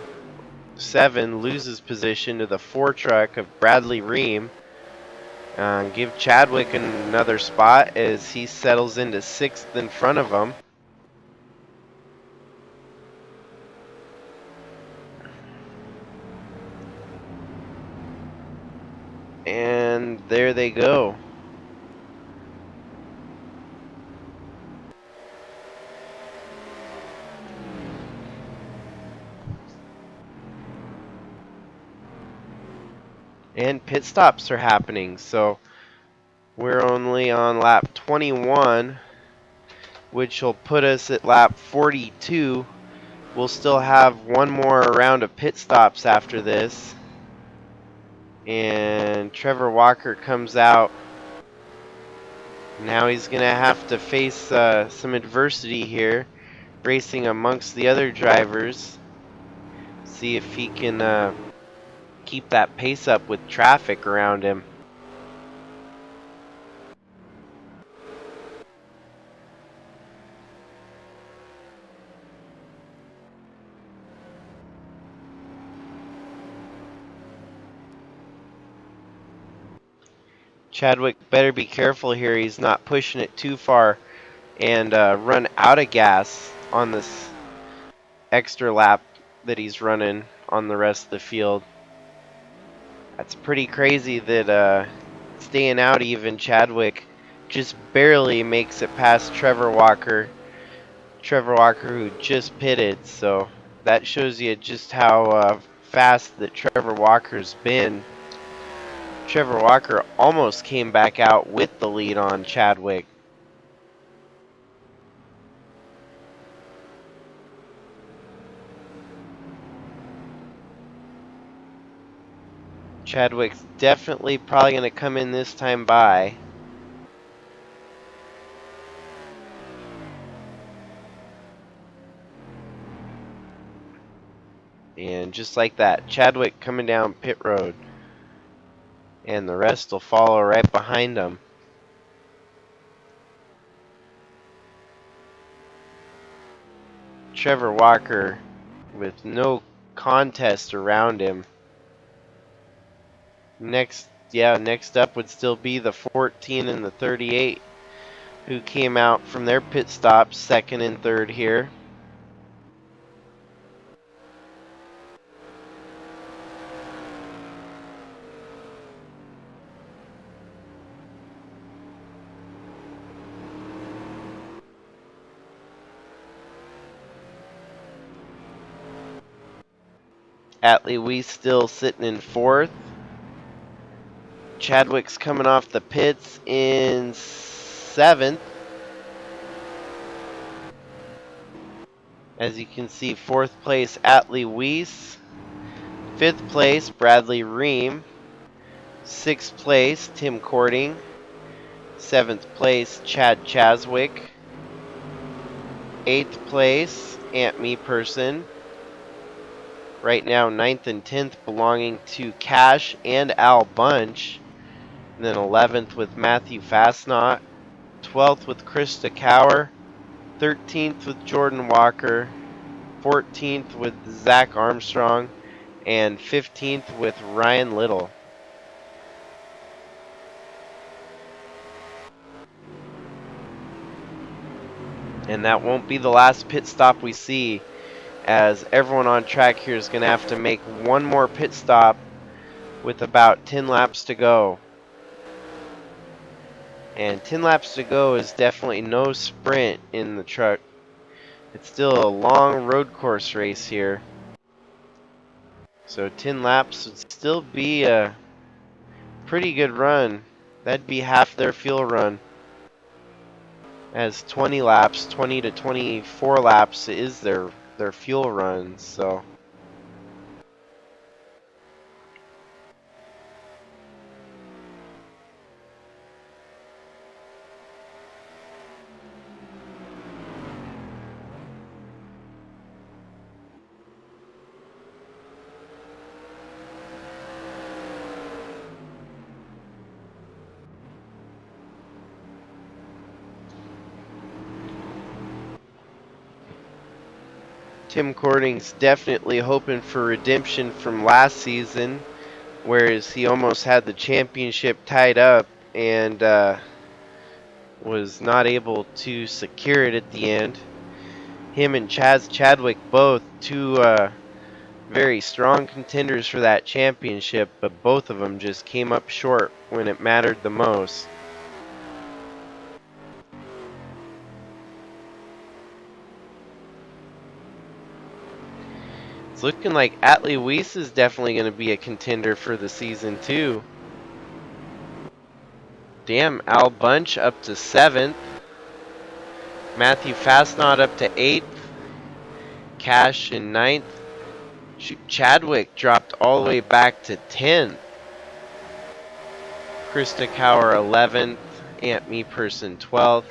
'07 loses position to the 4 truck of Bradley Reim. Give Chadwick another spot as he settles into 6th in front of him. And there they go. And pit stops are happening, so we're only on lap 21, which will put us at lap 42. We'll still have one more round of pit stops after this. And Trevor Walker comes out. Now he's going to have to face some adversity here, racing amongst the other drivers. See if he can keep that pace up with traffic around him. Chadwick better be careful here. He's not pushing it too far and run out of gas on this extra lap that he's running on the rest of the field. That's pretty crazy that staying out even, Chadwick just barely makes it past Trevor Walker. Trevor Walker who just pitted, so that shows you just how fast that Trevor Walker's been. Trevor Walker almost came back out with the lead on Chadwick. Chadwick's definitely probably going to come in this time by. And just like that, Chadwick coming down pit road. And the rest will follow right behind him. Trevor Walker with no contest around him. Next up would still be the 14 and the 38, who came out from their pit stops second and third here. Atley Wiese still sitting in fourth. Chadwick's coming off the pits in seventh. As you can see, fourth place, Atley Wiese. Fifth place, Bradley Reim. Sixth place, Tim Cording. Seventh place, Chad Chaswick. Eighth place, Ant Me Person. Right now, 9th and 10th belonging to Cash and Al Bunch. And then 11th with Matthew Fastnot. 12th with Krista Cower. 13th with Jordan Walker. 14th with Zach Armstrong. And 15th with Ryan Little. And that won't be the last pit stop we see, as everyone on track here is going to have to make one more pit stop with about 10 laps to go. And 10 laps to go is definitely no sprint in the truck. It's still a long road course race here. So 10 laps would still be a pretty good run. That'd be half their fuel run. As 20 laps, 20 to 24 laps is their fuel run, so Tim Cording's definitely hoping for redemption from last season, whereas he almost had the championship tied up and was not able to secure it at the end. Him and Chadwick both two very strong contenders for that championship, but both of them just came up short when it mattered the most. It's looking like Atley Wiese is definitely going to be a contender for the season too. Damn, Al Bunch up to 7th. Matthew Fastnot up to 8th. Cash in 9th. Shoot, Chadwick dropped all the way back to 10th. Krista Cower 11th. Ant Me Person 12th.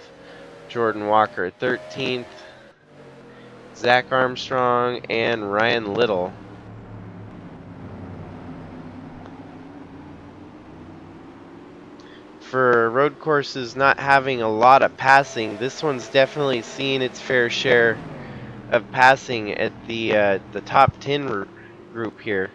Jordan Walker 13th. Zach Armstrong and Ryan Little. For road courses not having a lot of passing, this one's definitely seen its fair share of passing at the top 10 group here.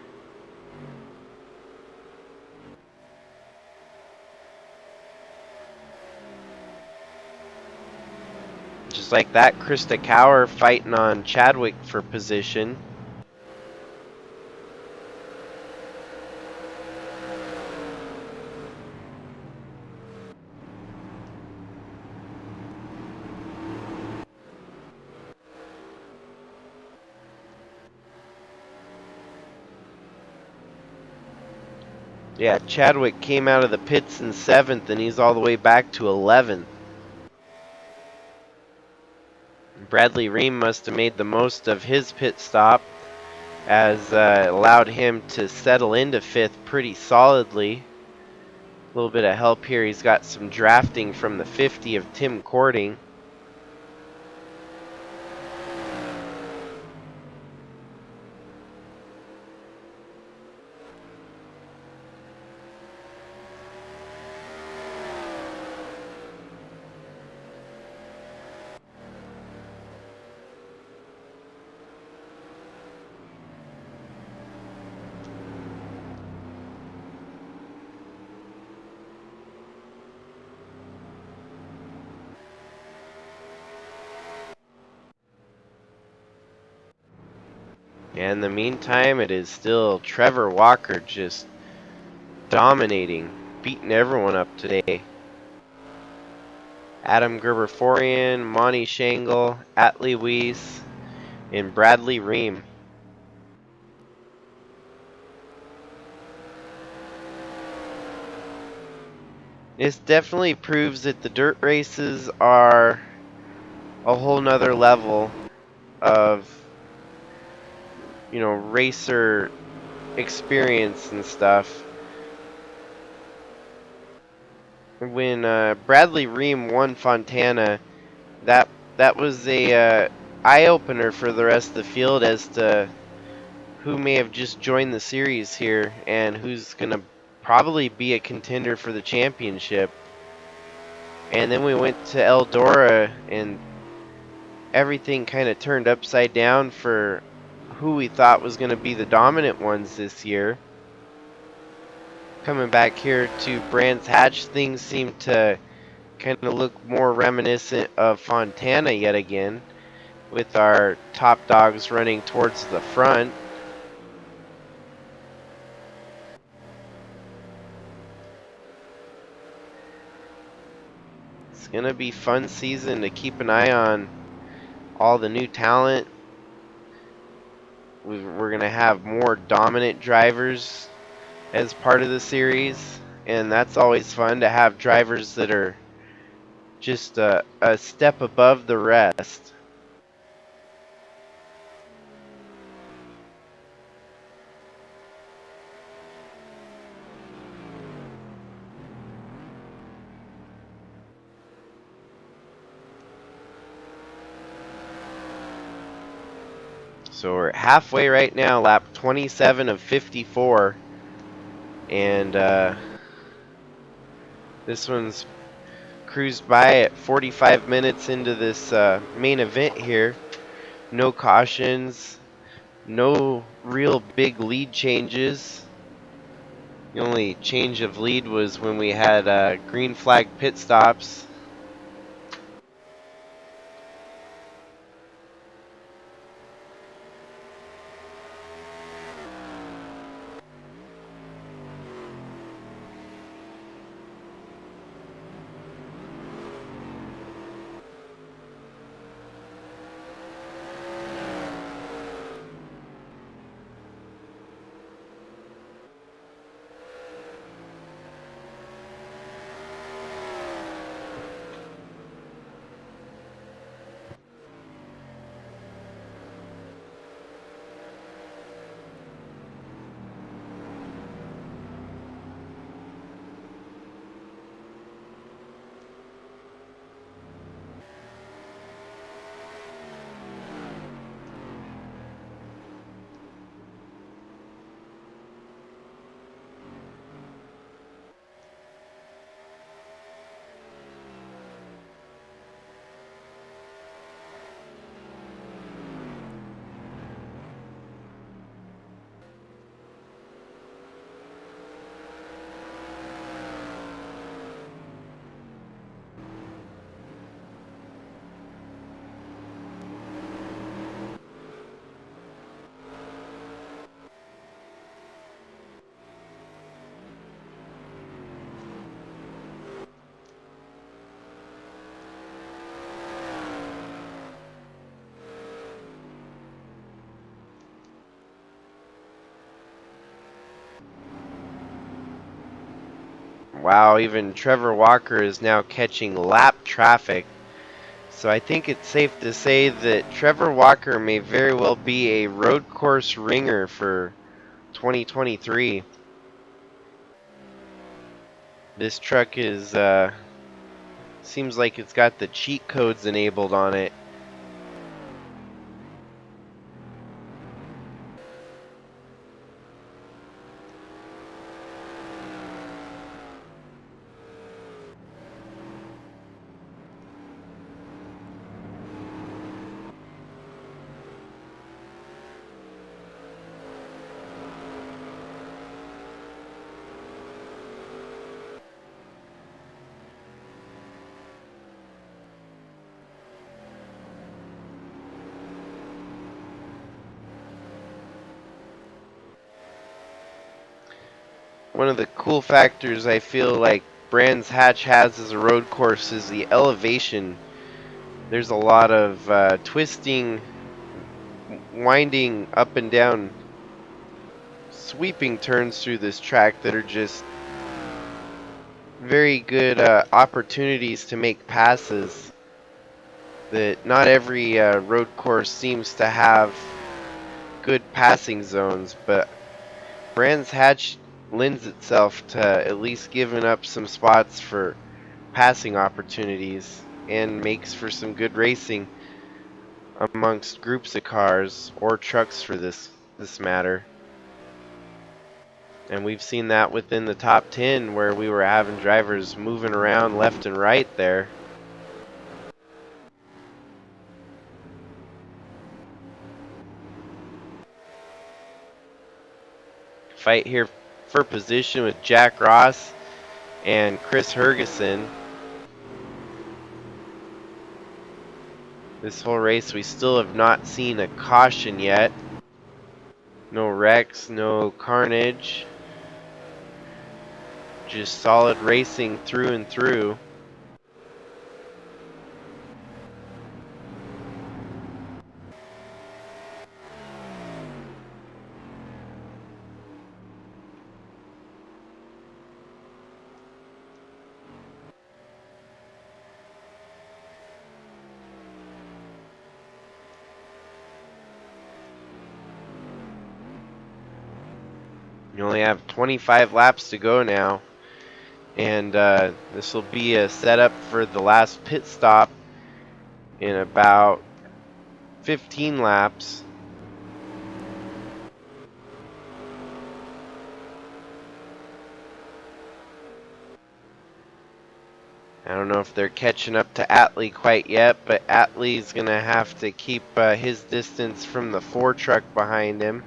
Just like that, Krista Cower fighting on Chadwick for position. Yeah, Chadwick came out of the pits in 7th, and he's all the way back to 11th. Bradley Reim must have made the most of his pit stop, as allowed him to settle into 5th pretty solidly. A little bit of help here. He's got some drafting from the 50 of Tim Cording. And in the meantime, it is still Trevor Walker just dominating, beating everyone up today. Adam Gerber-Forian, Monty Shangle, Atley Wiese, and Bradley Reim. This definitely proves that the dirt races are a whole nother level of, racer experience and stuff. When Bradley Reim won Fontana, that that was a eye opener for the rest of the field as to who may have just joined the series here and who's gonna probably be a contender for the championship. And then we went to Eldora, and everything kind of turned upside down for who we thought was going to be the dominant ones this year. Coming back here to Brands Hatch, things seem to kind of look more reminiscent of Fontana yet again, with our top dogs running towards the front. It's going to be fun season to keep an eye on all the new talent. We're going to have more dominant drivers as part of the series, and that's always fun to have drivers that are just a step above the rest. So we're halfway right now, lap 27 of 54, and this one's cruised by at 45 minutes into this main event here. No cautions, no real big lead changes. The only change of lead was when we had green flag pit stops. Wow, even Trevor Walker is now catching lap traffic. So I think it's safe to say that Trevor Walker may very well be a road course ringer for 2023. This truck is seems like it's got the cheat codes enabled on it. one of the cool factors I feel like Brands Hatch has as a road course is the elevation. There's a lot of twisting, winding up and down, sweeping turns through this track that are just very good opportunities to make passes that not every road course seems to have good passing zones, but Brands Hatch lends itself to at least giving up some spots for passing opportunities and makes for some good racing amongst groups of cars or trucks for this matter. And we've seen that within the top 10 where we were having drivers moving around left and right there. Fight here for position with Jack Ross and Chris Hergeson. This whole race we still have not seen a caution yet. No wrecks, no carnage. Just solid racing through and through. You only have 25 laps to go now, and this will be a setup for the last pit stop in about 15 laps. I don't know if they're catching up to Atley quite yet, but Atley's going to have to keep his distance from the 4 truck behind him.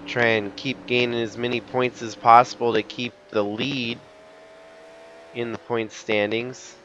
Try and keep gaining as many points as possible to keep the lead in the points standings.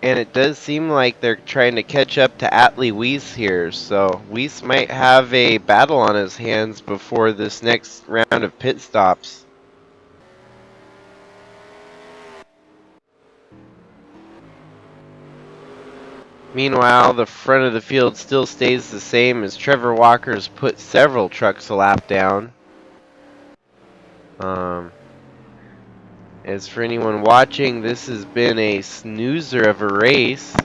And it does seem like they're trying to catch up to Atley Wiese here, so Wiese might have a battle on his hands before this next round of pit stops. Meanwhile, the front of the field still stays the same as Trevor Walker's put several trucks a lap down. As for anyone watching, this has been a snoozer of a race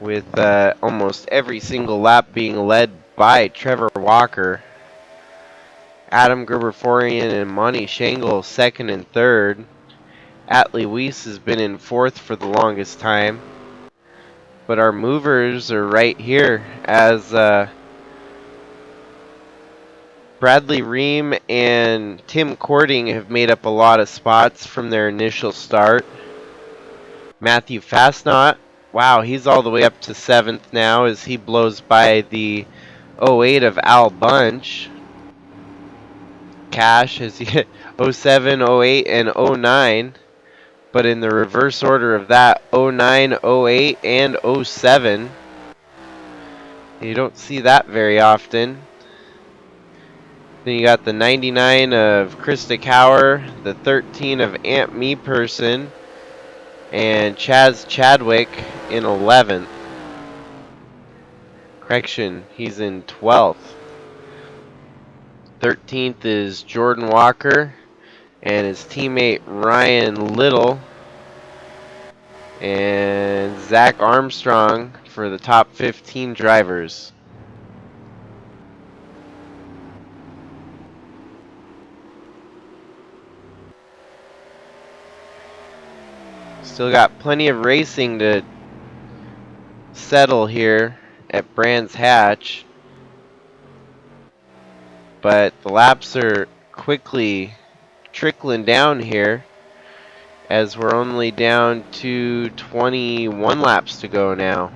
with almost every single lap being led by Trevor Walker. Adam Gerberian and Monty Shangle second and third. Atley Wiese has been in fourth for the longest time. But our movers are right here as Bradley Reim and Tim Cording have made up a lot of spots from their initial start. Matthew Fastnot, wow, he's all the way up to 7th now as he blows by the 08 of Al Bunch. Cash has 07, 08, and 09. But in the reverse order of that, 09, 08, and 07. You don't see that very often. Then you got the 99 of Krista Cower, the 13 of Aunt Me Person, and Chaz Chadwick in 11th. Correction, he's in 12th. 13th is Jordan Walker and his teammate Ryan Little and Zach Armstrong for the top 15 drivers. Still got plenty of racing to settle here at Brands Hatch, but the laps are quickly trickling down here as we're only down to 21 laps to go now.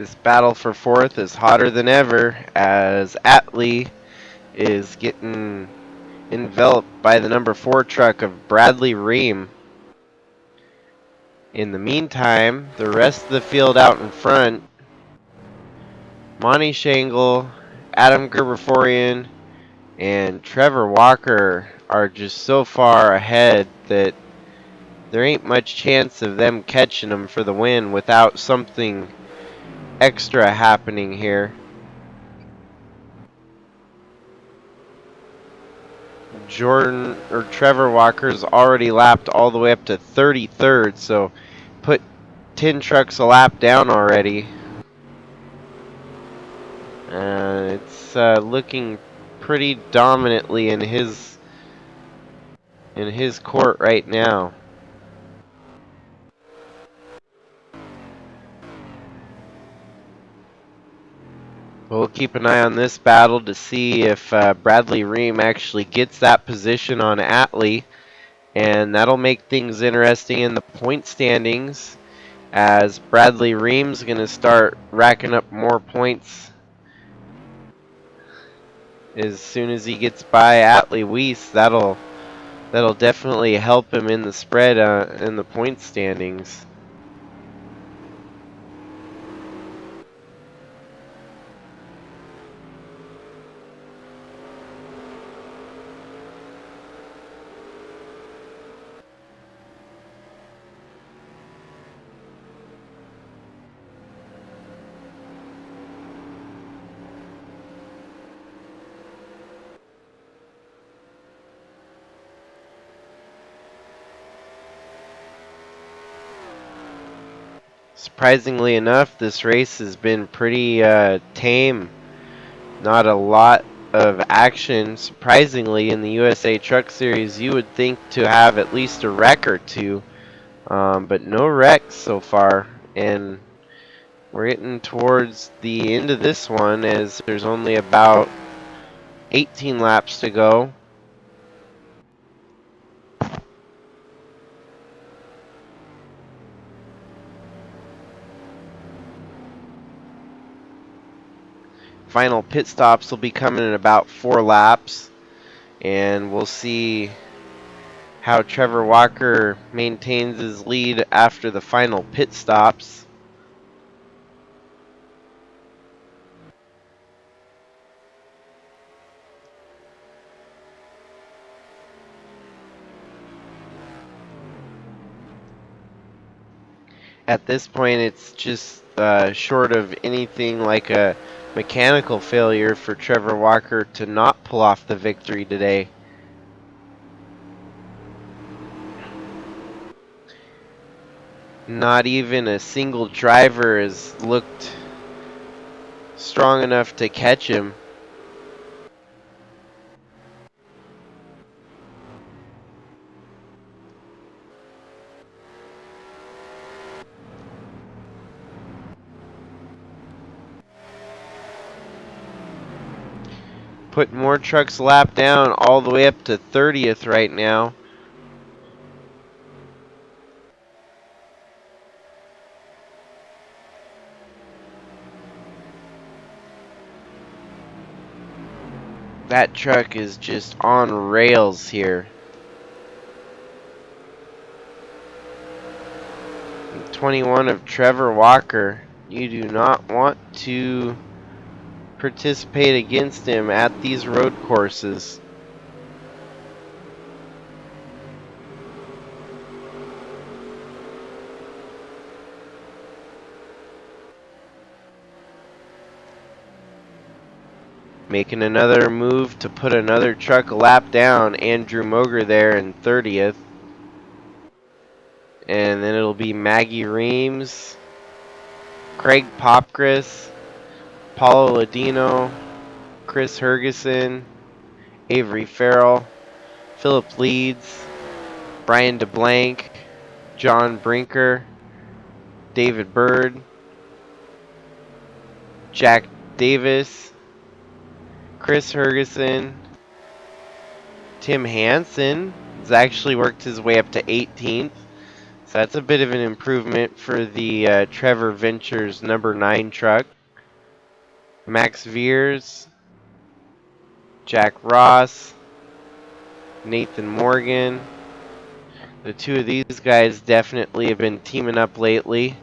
This battle for fourth is hotter than ever as Atley is getting enveloped by the number 4 truck of Bradley Reim. In the meantime, the rest of the field out in front, Monty Shangle, Adam Gerbeforian, and Trevor Walker are just so far ahead that there ain't much chance of them catching them for the win without something extra happening here. Trevor Walker's already lapped all the way up to 33rd, so put 10 trucks a lap down already. It's looking pretty dominantly in his court right now. We'll keep an eye on this battle to see if Bradley Reim actually gets that position on Atley, and that'll make things interesting in the point standings as Bradley Reim's going to start racking up more points as soon as he gets by Atley Wiese. That'll definitely help him in the spread in the point standings. Surprisingly enough, this race has been pretty tame. Not a lot of action. Surprisingly, in the USA Truck Series, you would think to have at least a wreck or two, but no wrecks so far. And we're getting towards the end of this one as there's only about 18 laps to go. Final pit stops will be coming in about 4 laps, and we'll see how Trevor Walker maintains his lead after the final pit stops. At this point, it's just short of anything like a mechanical failure for Trevor Walker to not pull off the victory today. Not even a single driver has looked strong enough to catch him. Put more trucks lap down all the way up to 30th right now. That truck is just on rails here. 21 of Trevor Walker. You do not want to participate against him at these road courses. Making another move to put another truck a lap down. Andrew Moger there in 30th. And then it'll be Maggie Reams, Craig Popgris, Paulo Ladino, Chris Hergeson, Avery Farrell, Philip Leeds, Brian DeBlank, John Brinker, David Bird, Jack Davis, Chris Hergeson, Tim Hansen has actually worked his way up to 18th So that's a bit of an improvement for the Trevor Ventures number 9 truck. Max Veers, Jack Ross, Nathan Morgan. The two of these guys definitely have been teaming up lately.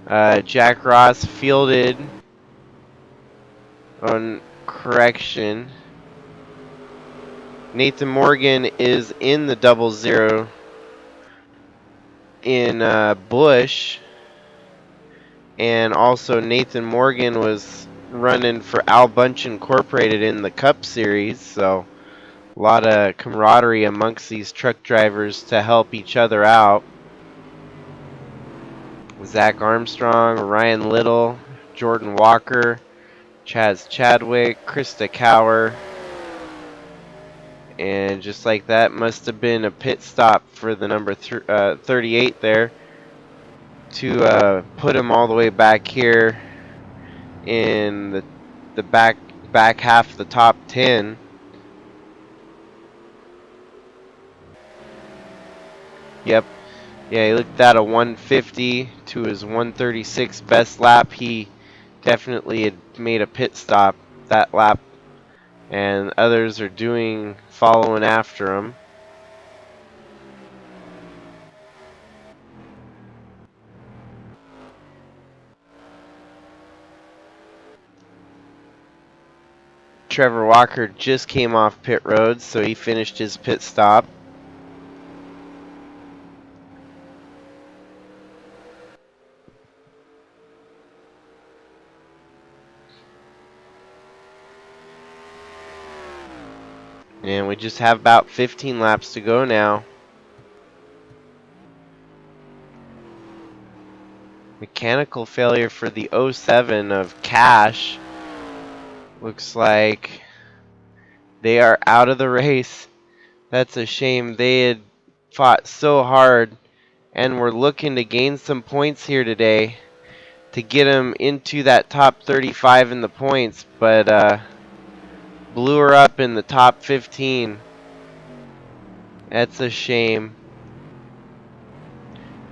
Jack Ross fielded on correction. Nathan Morgan is in the 00 in Bush. And also Nathan Morgan was running for Al Bunch Incorporated in the Cup Series. So a lot of camaraderie amongst these truck drivers to help each other out. Zach Armstrong, Ryan Little, Jordan Walker, Chaz Chadwick, Krista Cower. And just like that, must have been a pit stop for the number 38 there to put him all the way back here in the back half of the top 10. Yep. Yeah, he looked at a 150 to his 136 best lap. He definitely had made a pit stop that lap, and others are following after him. Trevor Walker just came off pit road, so he finished his pit stop. And we just have about 15 laps to go now. Mechanical failure for the 07 of Cash. Looks like they are out of the race. That's a shame. They had fought so hard and were looking to gain some points here today to get them into that top 35 in the points, but blew her up in the top 15. That's a shame.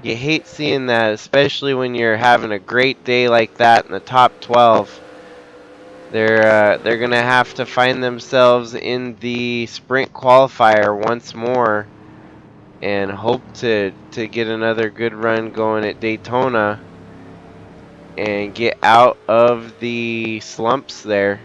You hate seeing that, especially when you're having a great day like that in the top 12. They're gonna have to find themselves in the sprint qualifier once more and hope to get another good run going at Daytona and get out of the slumps there.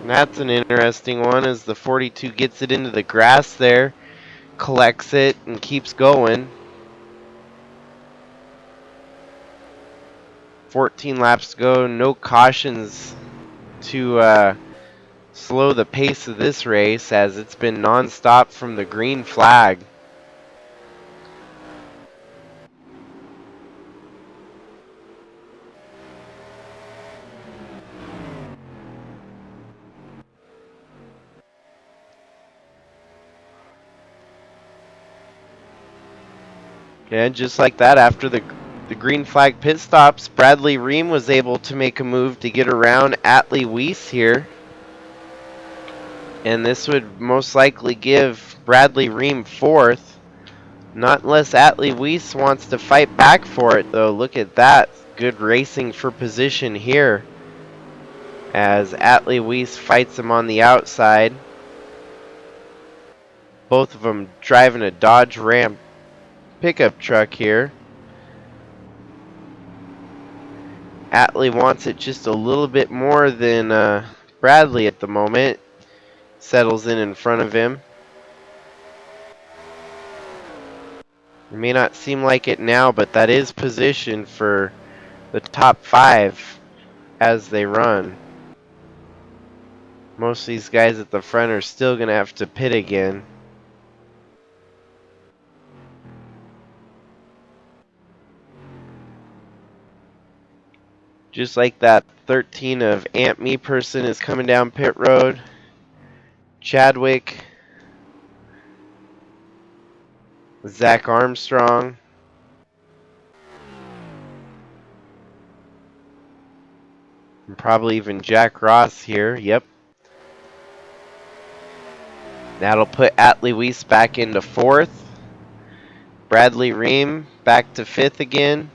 And that's an interesting one as the 42 gets it into the grass there, collects it, and keeps going. 14 laps to go, no cautions to slow the pace of this race as it's been non-stop from the green flag. And just like that, after the green flag pit stops, Bradley Reim was able to make a move to get around Atley Wiese here. And this would most likely give Bradley Reim fourth. Not unless Atley Wiese wants to fight back for it, though. Look at that. Good racing for position here as Atley Wiese fights him on the outside. Both of them driving a Dodge Ram pickup truck here. Atley wants it just a little bit more than Bradley at the moment. Settles in front of him. It may not seem like it now, but that is position for the top 5 as they run. Most of these guys at the front are still going to have to pit again. Just like that 13 of Ant Me person is coming down pit road. Chadwick. Zach Armstrong. And probably even Jack Ross here. Yep. That'll put Atley Wiese back into 4th. Bradley Reim back to 5th again.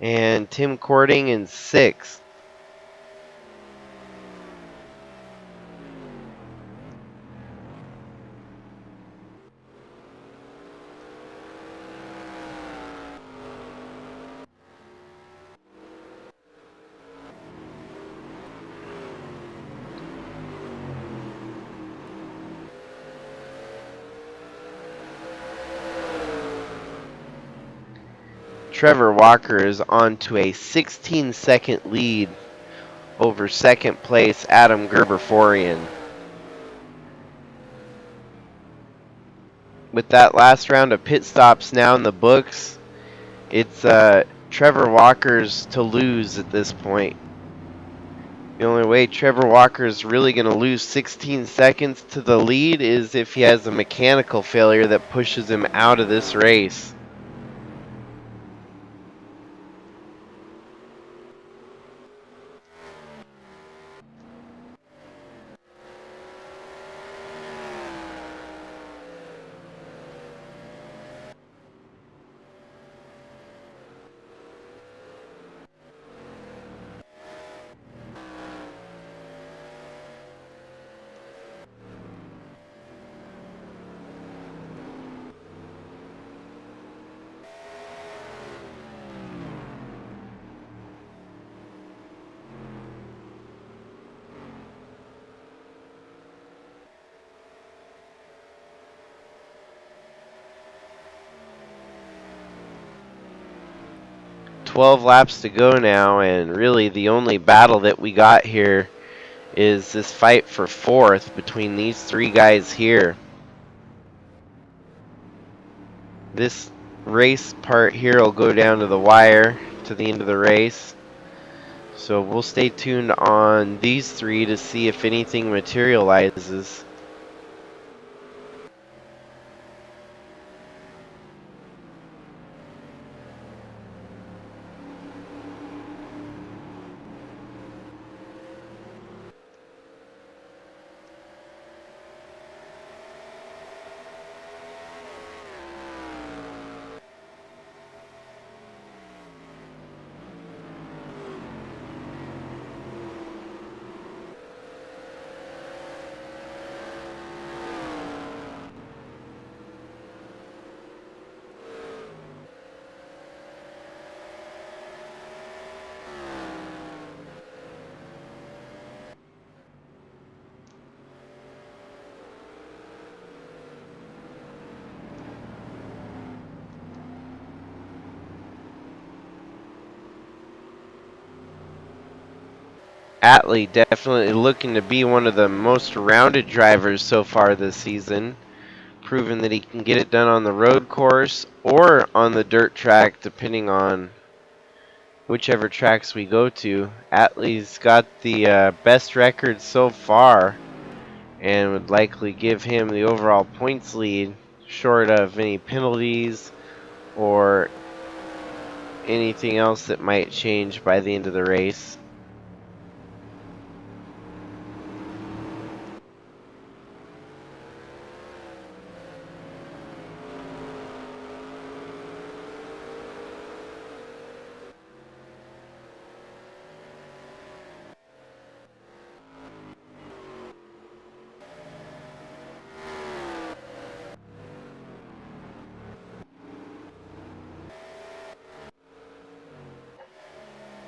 And Tim Cording in 6th. Trevor Walker is on to a 16-second lead over second place Adam Gerberian. With that last round of pit stops now in the books, it's Trevor Walker's to lose at this point. The only way Trevor Walker is really going to lose 16 seconds to the lead is if he has a mechanical failure that pushes him out of this race. "12 laps to go now, and really the only battle that we got here is this fight for 4th between these 3 guys here. This race part here will go down to the wire to the end of the race. So we'll stay tuned on these 3 to see if anything materializes. Atley definitely looking to be one of the most rounded drivers so far this season, proving that he can get it done on the road course or on the dirt track, depending on whichever tracks we go to. Atley's got the best record so far and would likely give him the overall points lead, short of any penalties or anything else that might change by the end of the race.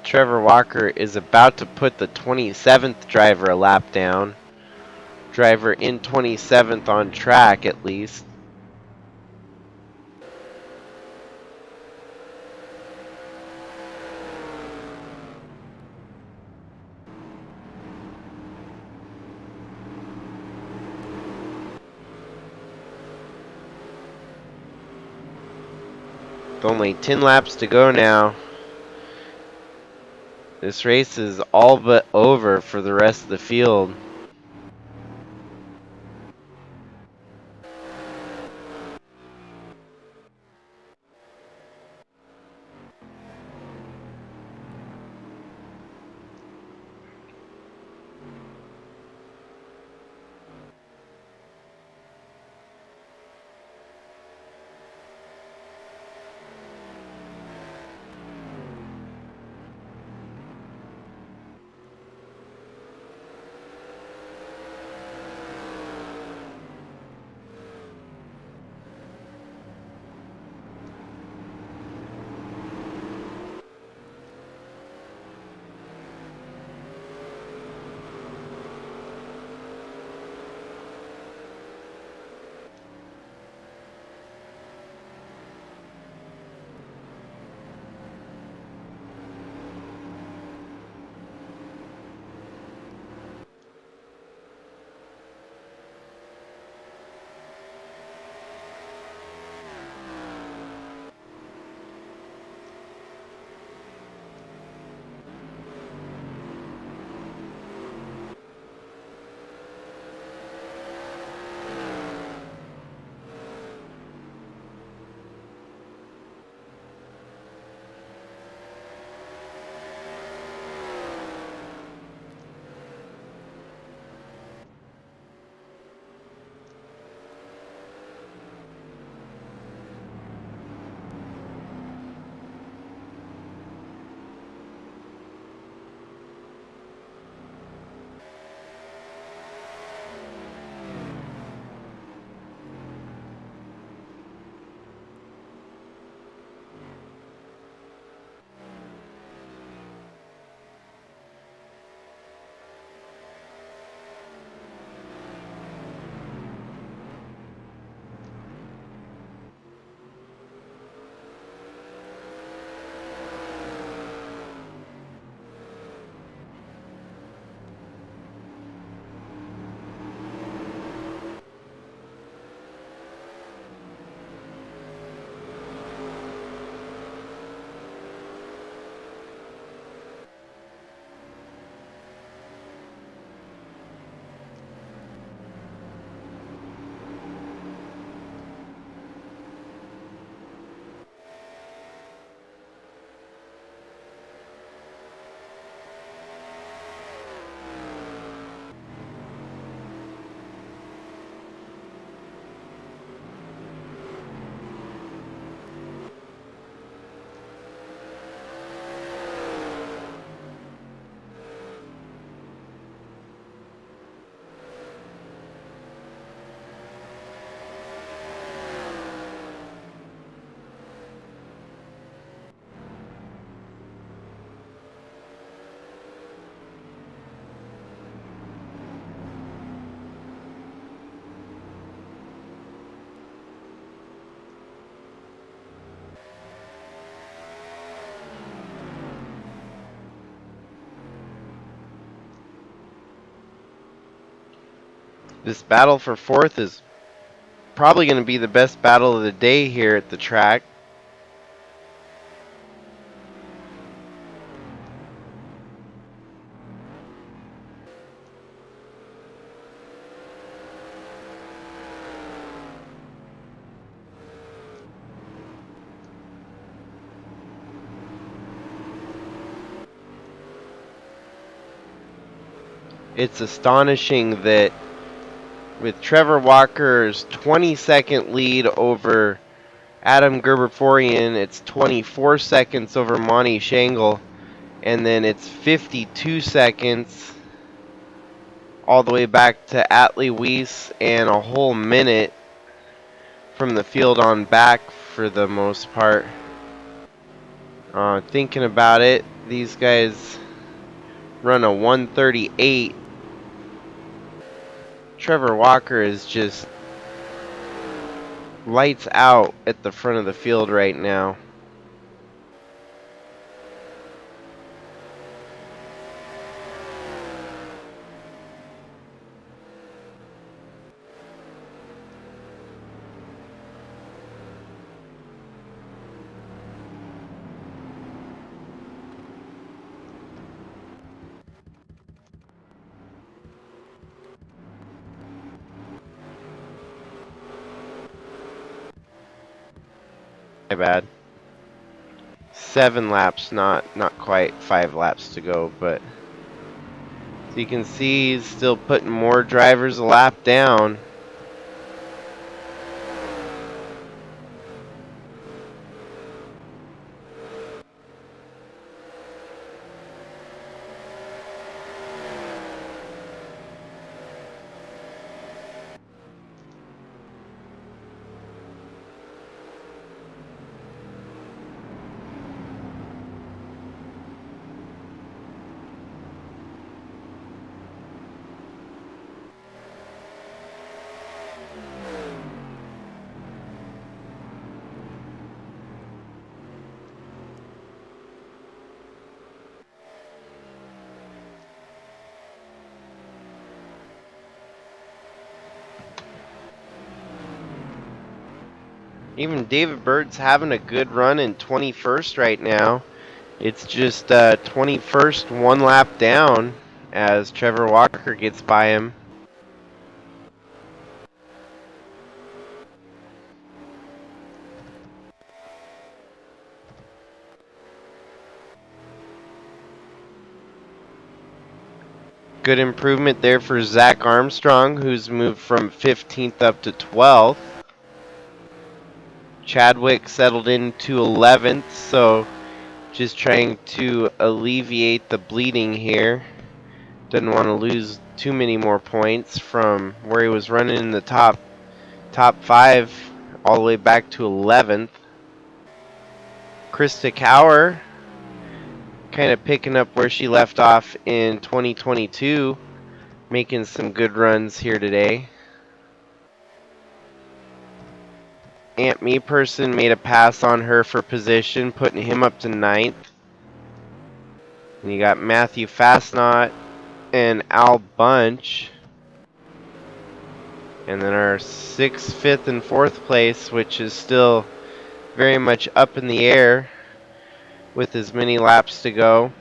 Trevor Walker is about to put the 27th driver a lap down. Driver in 27th on track, at least. With only 10 laps to go now, this race is all but over for the rest of the field. This battle for fourth is probably going to be the best battle of the day here at the track. It's astonishing that with Trevor Walker's 20-second lead over Adam Gerberian, it's 24 seconds over Monty Shangle, and then it's 52 seconds all the way back to Atley Wiese, and a whole minute from the field on back for the most part. Thinking about it, these guys run a 138. Trevor Walker is just lights out at the front of the field right now. My bad. 7 laps, not quite 5 laps to go, but so you can see he's still putting more drivers a lap down. Even David Bird's having a good run in 21st right now. It's just 21st, 1 lap down as Trevor Walker gets by him. Good improvement there for Zach Armstrong, who's moved from 15th up to 12th. Chadwick settled into 11th, so just trying to alleviate the bleeding here. Didn't want to lose too many more points from where he was running in the top 5 all the way back to 11th. Krista Cower kind of picking up where she left off in 2022, making some good runs here today. Aunt Me Person made a pass on her for position, putting him up to 9th. And you got Matthew Fastnot and Al Bunch. And then our 6th, 5th, and 4th place, which is still very much up in the air with as many laps to go.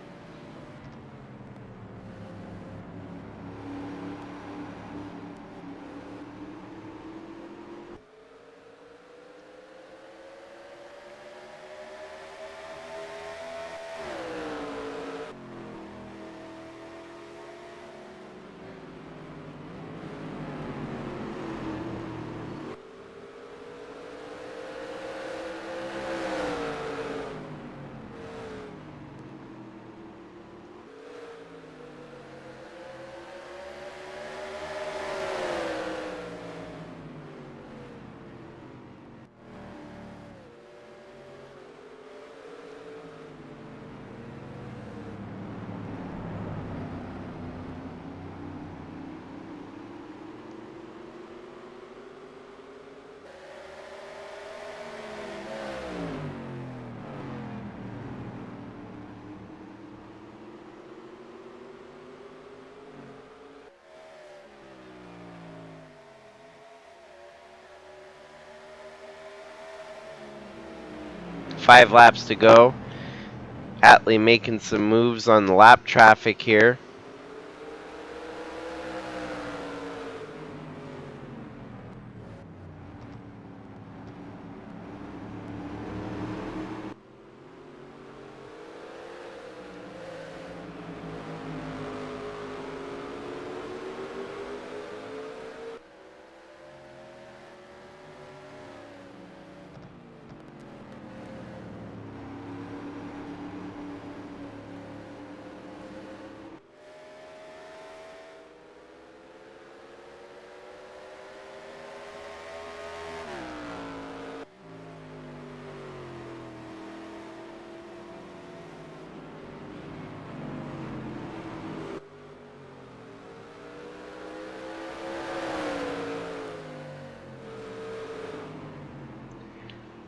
Five laps to go. Atley making some moves on the lap traffic here.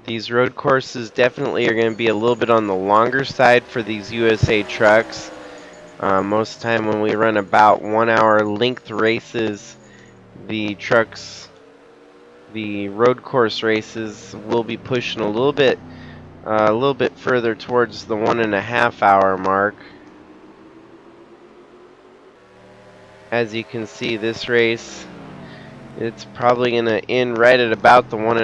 These road courses definitely are going to be a little bit on the longer side for these USA trucks. Most of the time when we run about 1 hour length races, the road course races will be pushing a little bit further towards the 1.5 hour mark. As you can see, this race, it's probably going to end right at about the 1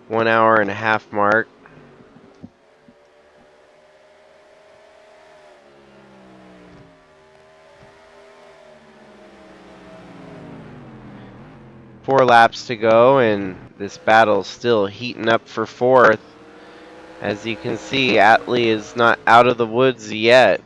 1 hour and a half mark. Four laps to go, and this battle's still heating up for fourth. As you can see, Atley is not out of the woods yet.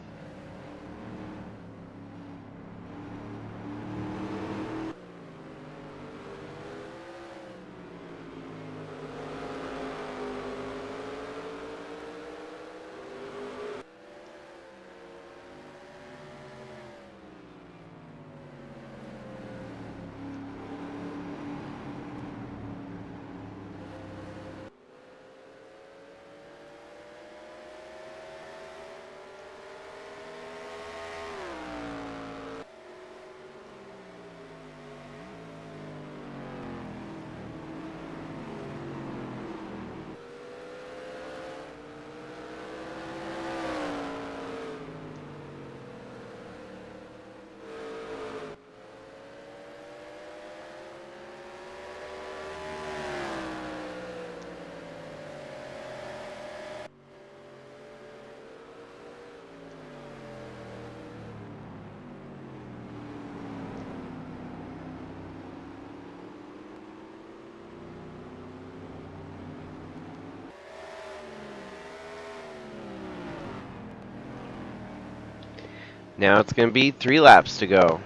Now it's going to be 3 laps to go.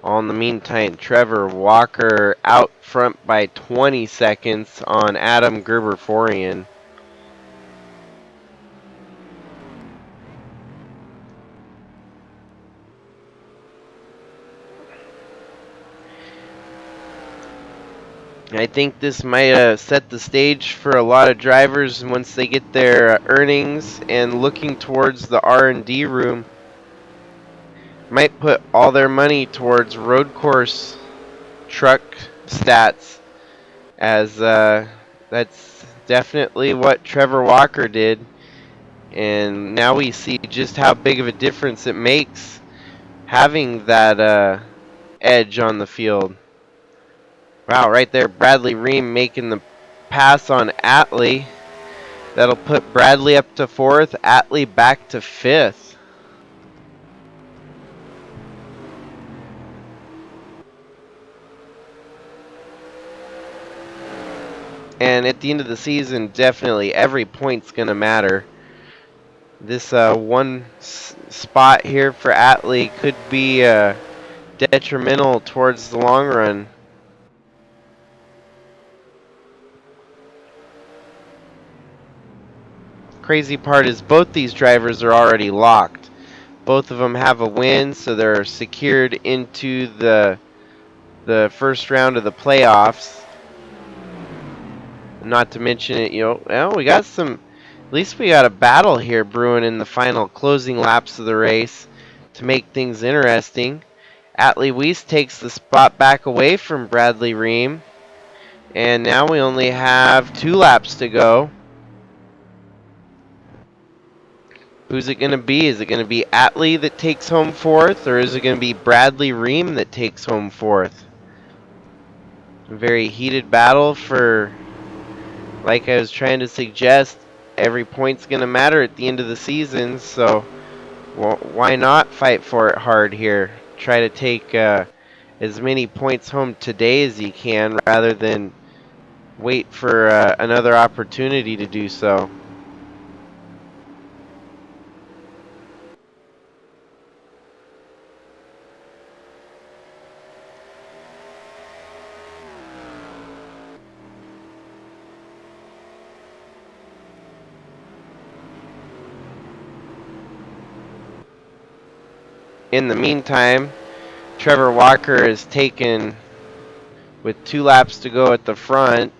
All in the meantime, Trevor Walker out front by 20 seconds on Adam Gerber-Forian. I think this might set the stage for a lot of drivers once they get their earnings and looking towards the R&D room. Might put all their money towards road course truck stats, as that's definitely what Trevor Walker did. And now we see just how big of a difference it makes having that edge on the field. Wow, right there, Bradley Reim making the pass on Atley. That'll put Bradley up to 4th, Atley back to 5th. And at the end of the season, definitely every point's going to matter. This one spot here for Atley could be detrimental towards the long run. Crazy part is both these drivers are already locked. Both of them have a win, so they're secured into the first round of the playoffs. Not to mention it, well, we got some. At least we got a battle here brewing in the final closing laps of the race to make things interesting. Atley Wiese takes the spot back away from Bradley Reim, and now we only have 2 laps to go. Who's it going to be? Is it going to be Atley that takes home 4th, or is it going to be Bradley Reim that takes home 4th? A very heated battle for, like I was trying to suggest, every point's going to matter at the end of the season, so why not fight for it hard here? Try to take as many points home today as you can rather than wait for another opportunity to do so. In the meantime, Trevor Walker is taken with 2 laps to go at the front.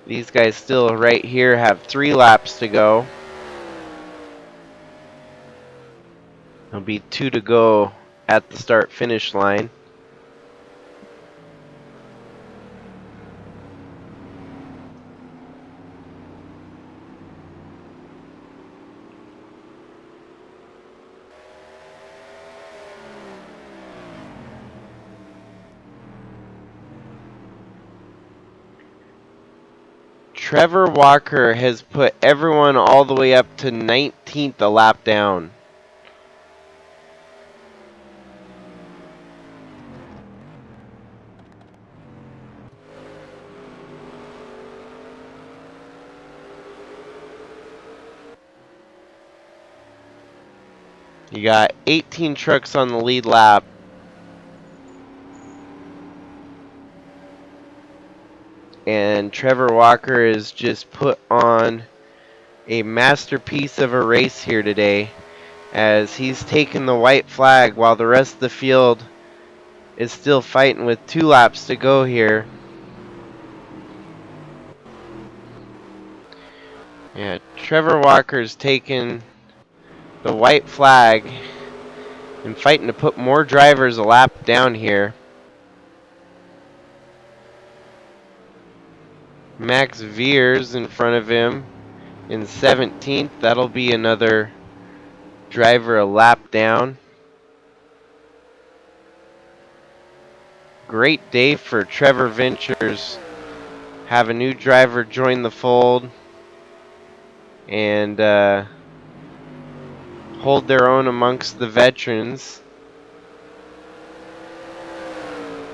These guys still right here have 3 laps to go. There'll be 2 to go at the start-finish line. Trevor Walker has put everyone all the way up to 19th a lap down. You got 18 trucks on the lead lap. And Trevor Walker has just put on a masterpiece of a race here today, as he's taken the white flag while the rest of the field is still fighting with 2 laps to go here. Yeah, Trevor Walker's taken the white flag and fighting to put more drivers a lap down here. Max Veers in front of him in 17th. That'll be another driver a lap down. Great day for Trevor Ventures. Have a new driver join the fold and hold their own amongst the veterans.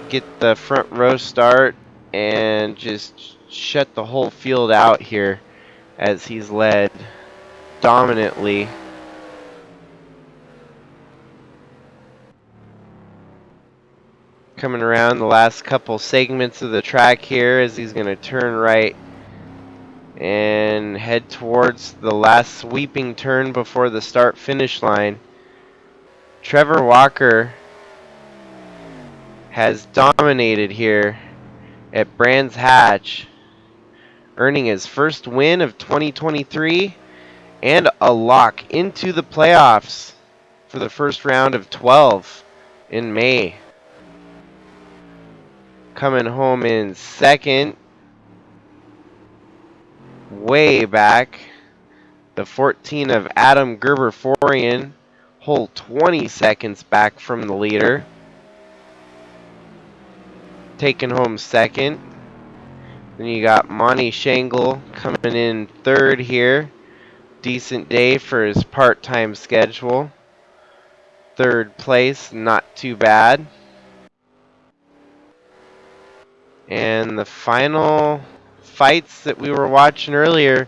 Get the front row start and just shut the whole field out here as he's led dominantly. Coming around the last couple segments of the track here as he's going to turn right and head towards the last sweeping turn before the start-finish line. Trevor Walker has dominated here at Brands Hatch, earning his first win of 2023 and a lock into the playoffs for the first round of 12 in May. Coming home in second, way back, the 14 of Adam Gerber-Forian, whole 20 seconds back from the leader. Taking home second. Then you got Monty Shangle coming in third here. Decent day for his part-time schedule. Third place, not too bad. And the final fights that we were watching earlier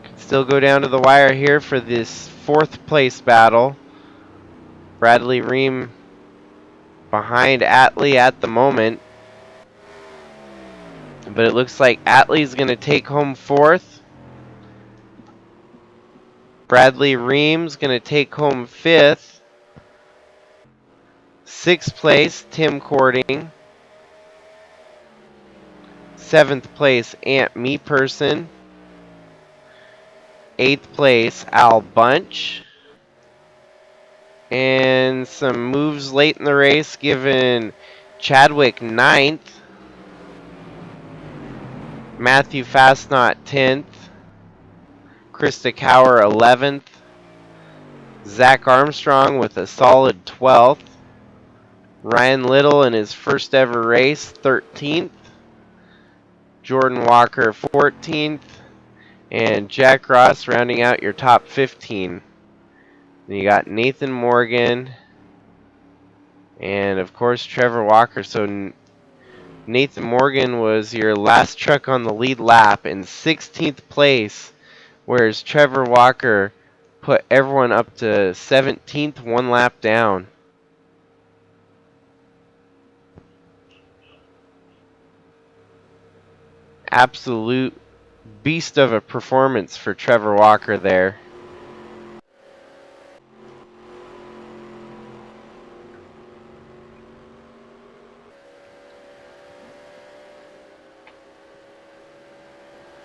can still go down to the wire here for this 4th place battle. Bradley Reim behind Atley at the moment. But it looks like Atley's going to take home 4th. Bradley Reim's going to take home 5th. 6th place, Tim Cording. 7th place, Ant Meperson. 8th place, Al Bunch. And some moves late in the race, giving Chadwick 9th. Matthew Fastnot 10th. Krista Cower 11th. Zach Armstrong with a solid 12th. Ryan Little in his first ever race, 13th. Jordan Walker 14th. And Jack Ross rounding out your top 15. Then you got Nathan Morgan. And of course Trevor Walker. So Nathan Morgan was your last truck on the lead lap in 16th place. Whereas Trevor Walker put everyone up to 17th, 1 lap down. Absolute beast of a performance for Trevor Walker there.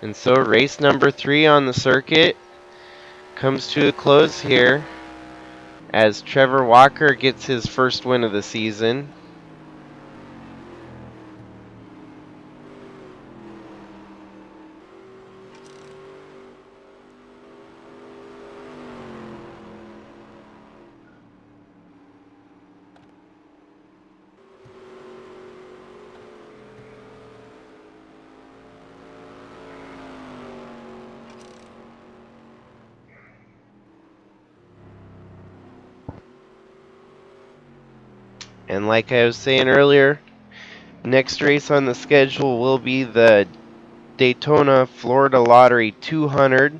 And so race number 3 on the circuit comes to a close here as Trevor Walker gets his first win of the season. And like I was saying earlier, next race on the schedule will be the Daytona Florida Lottery 200.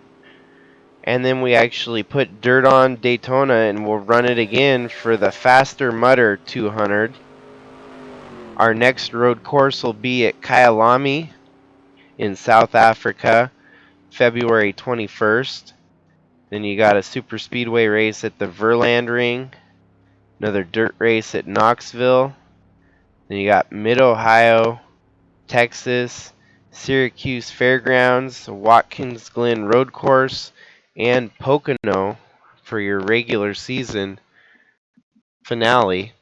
And then we actually put dirt on Daytona and we'll run it again for the Faster Mudder 200. Our next road course will be at Kyalami in South Africa, February 21st. Then you got a super speedway race at the Verland Ring, another dirt race at Knoxville. Then you got Mid-Ohio, Texas, Syracuse Fairgrounds, Watkins Glen Road Course, and Pocono for your regular season finale.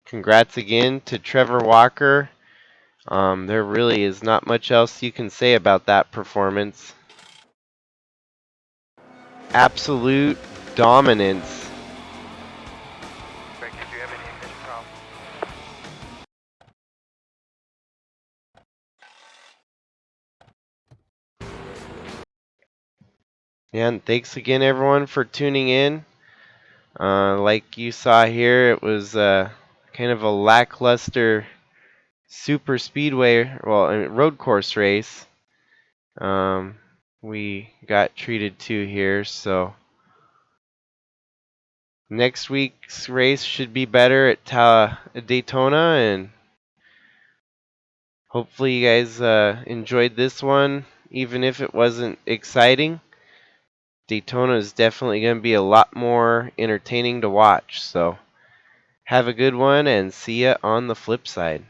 Congrats again to Trevor Walker. There really is not much else you can say about that performance. Absolute dominance. Greg, did you have any ignition problems? And thanks again, everyone, for tuning in. Like you saw here, it was kind of a lackluster super speedway, well, I mean, road course race. We got treated to here, so next week's race should be better at Daytona, and hopefully you guys enjoyed this one, even if it wasn't exciting. Daytona is definitely going to be a lot more entertaining to watch, so have a good one and see ya on the flip side.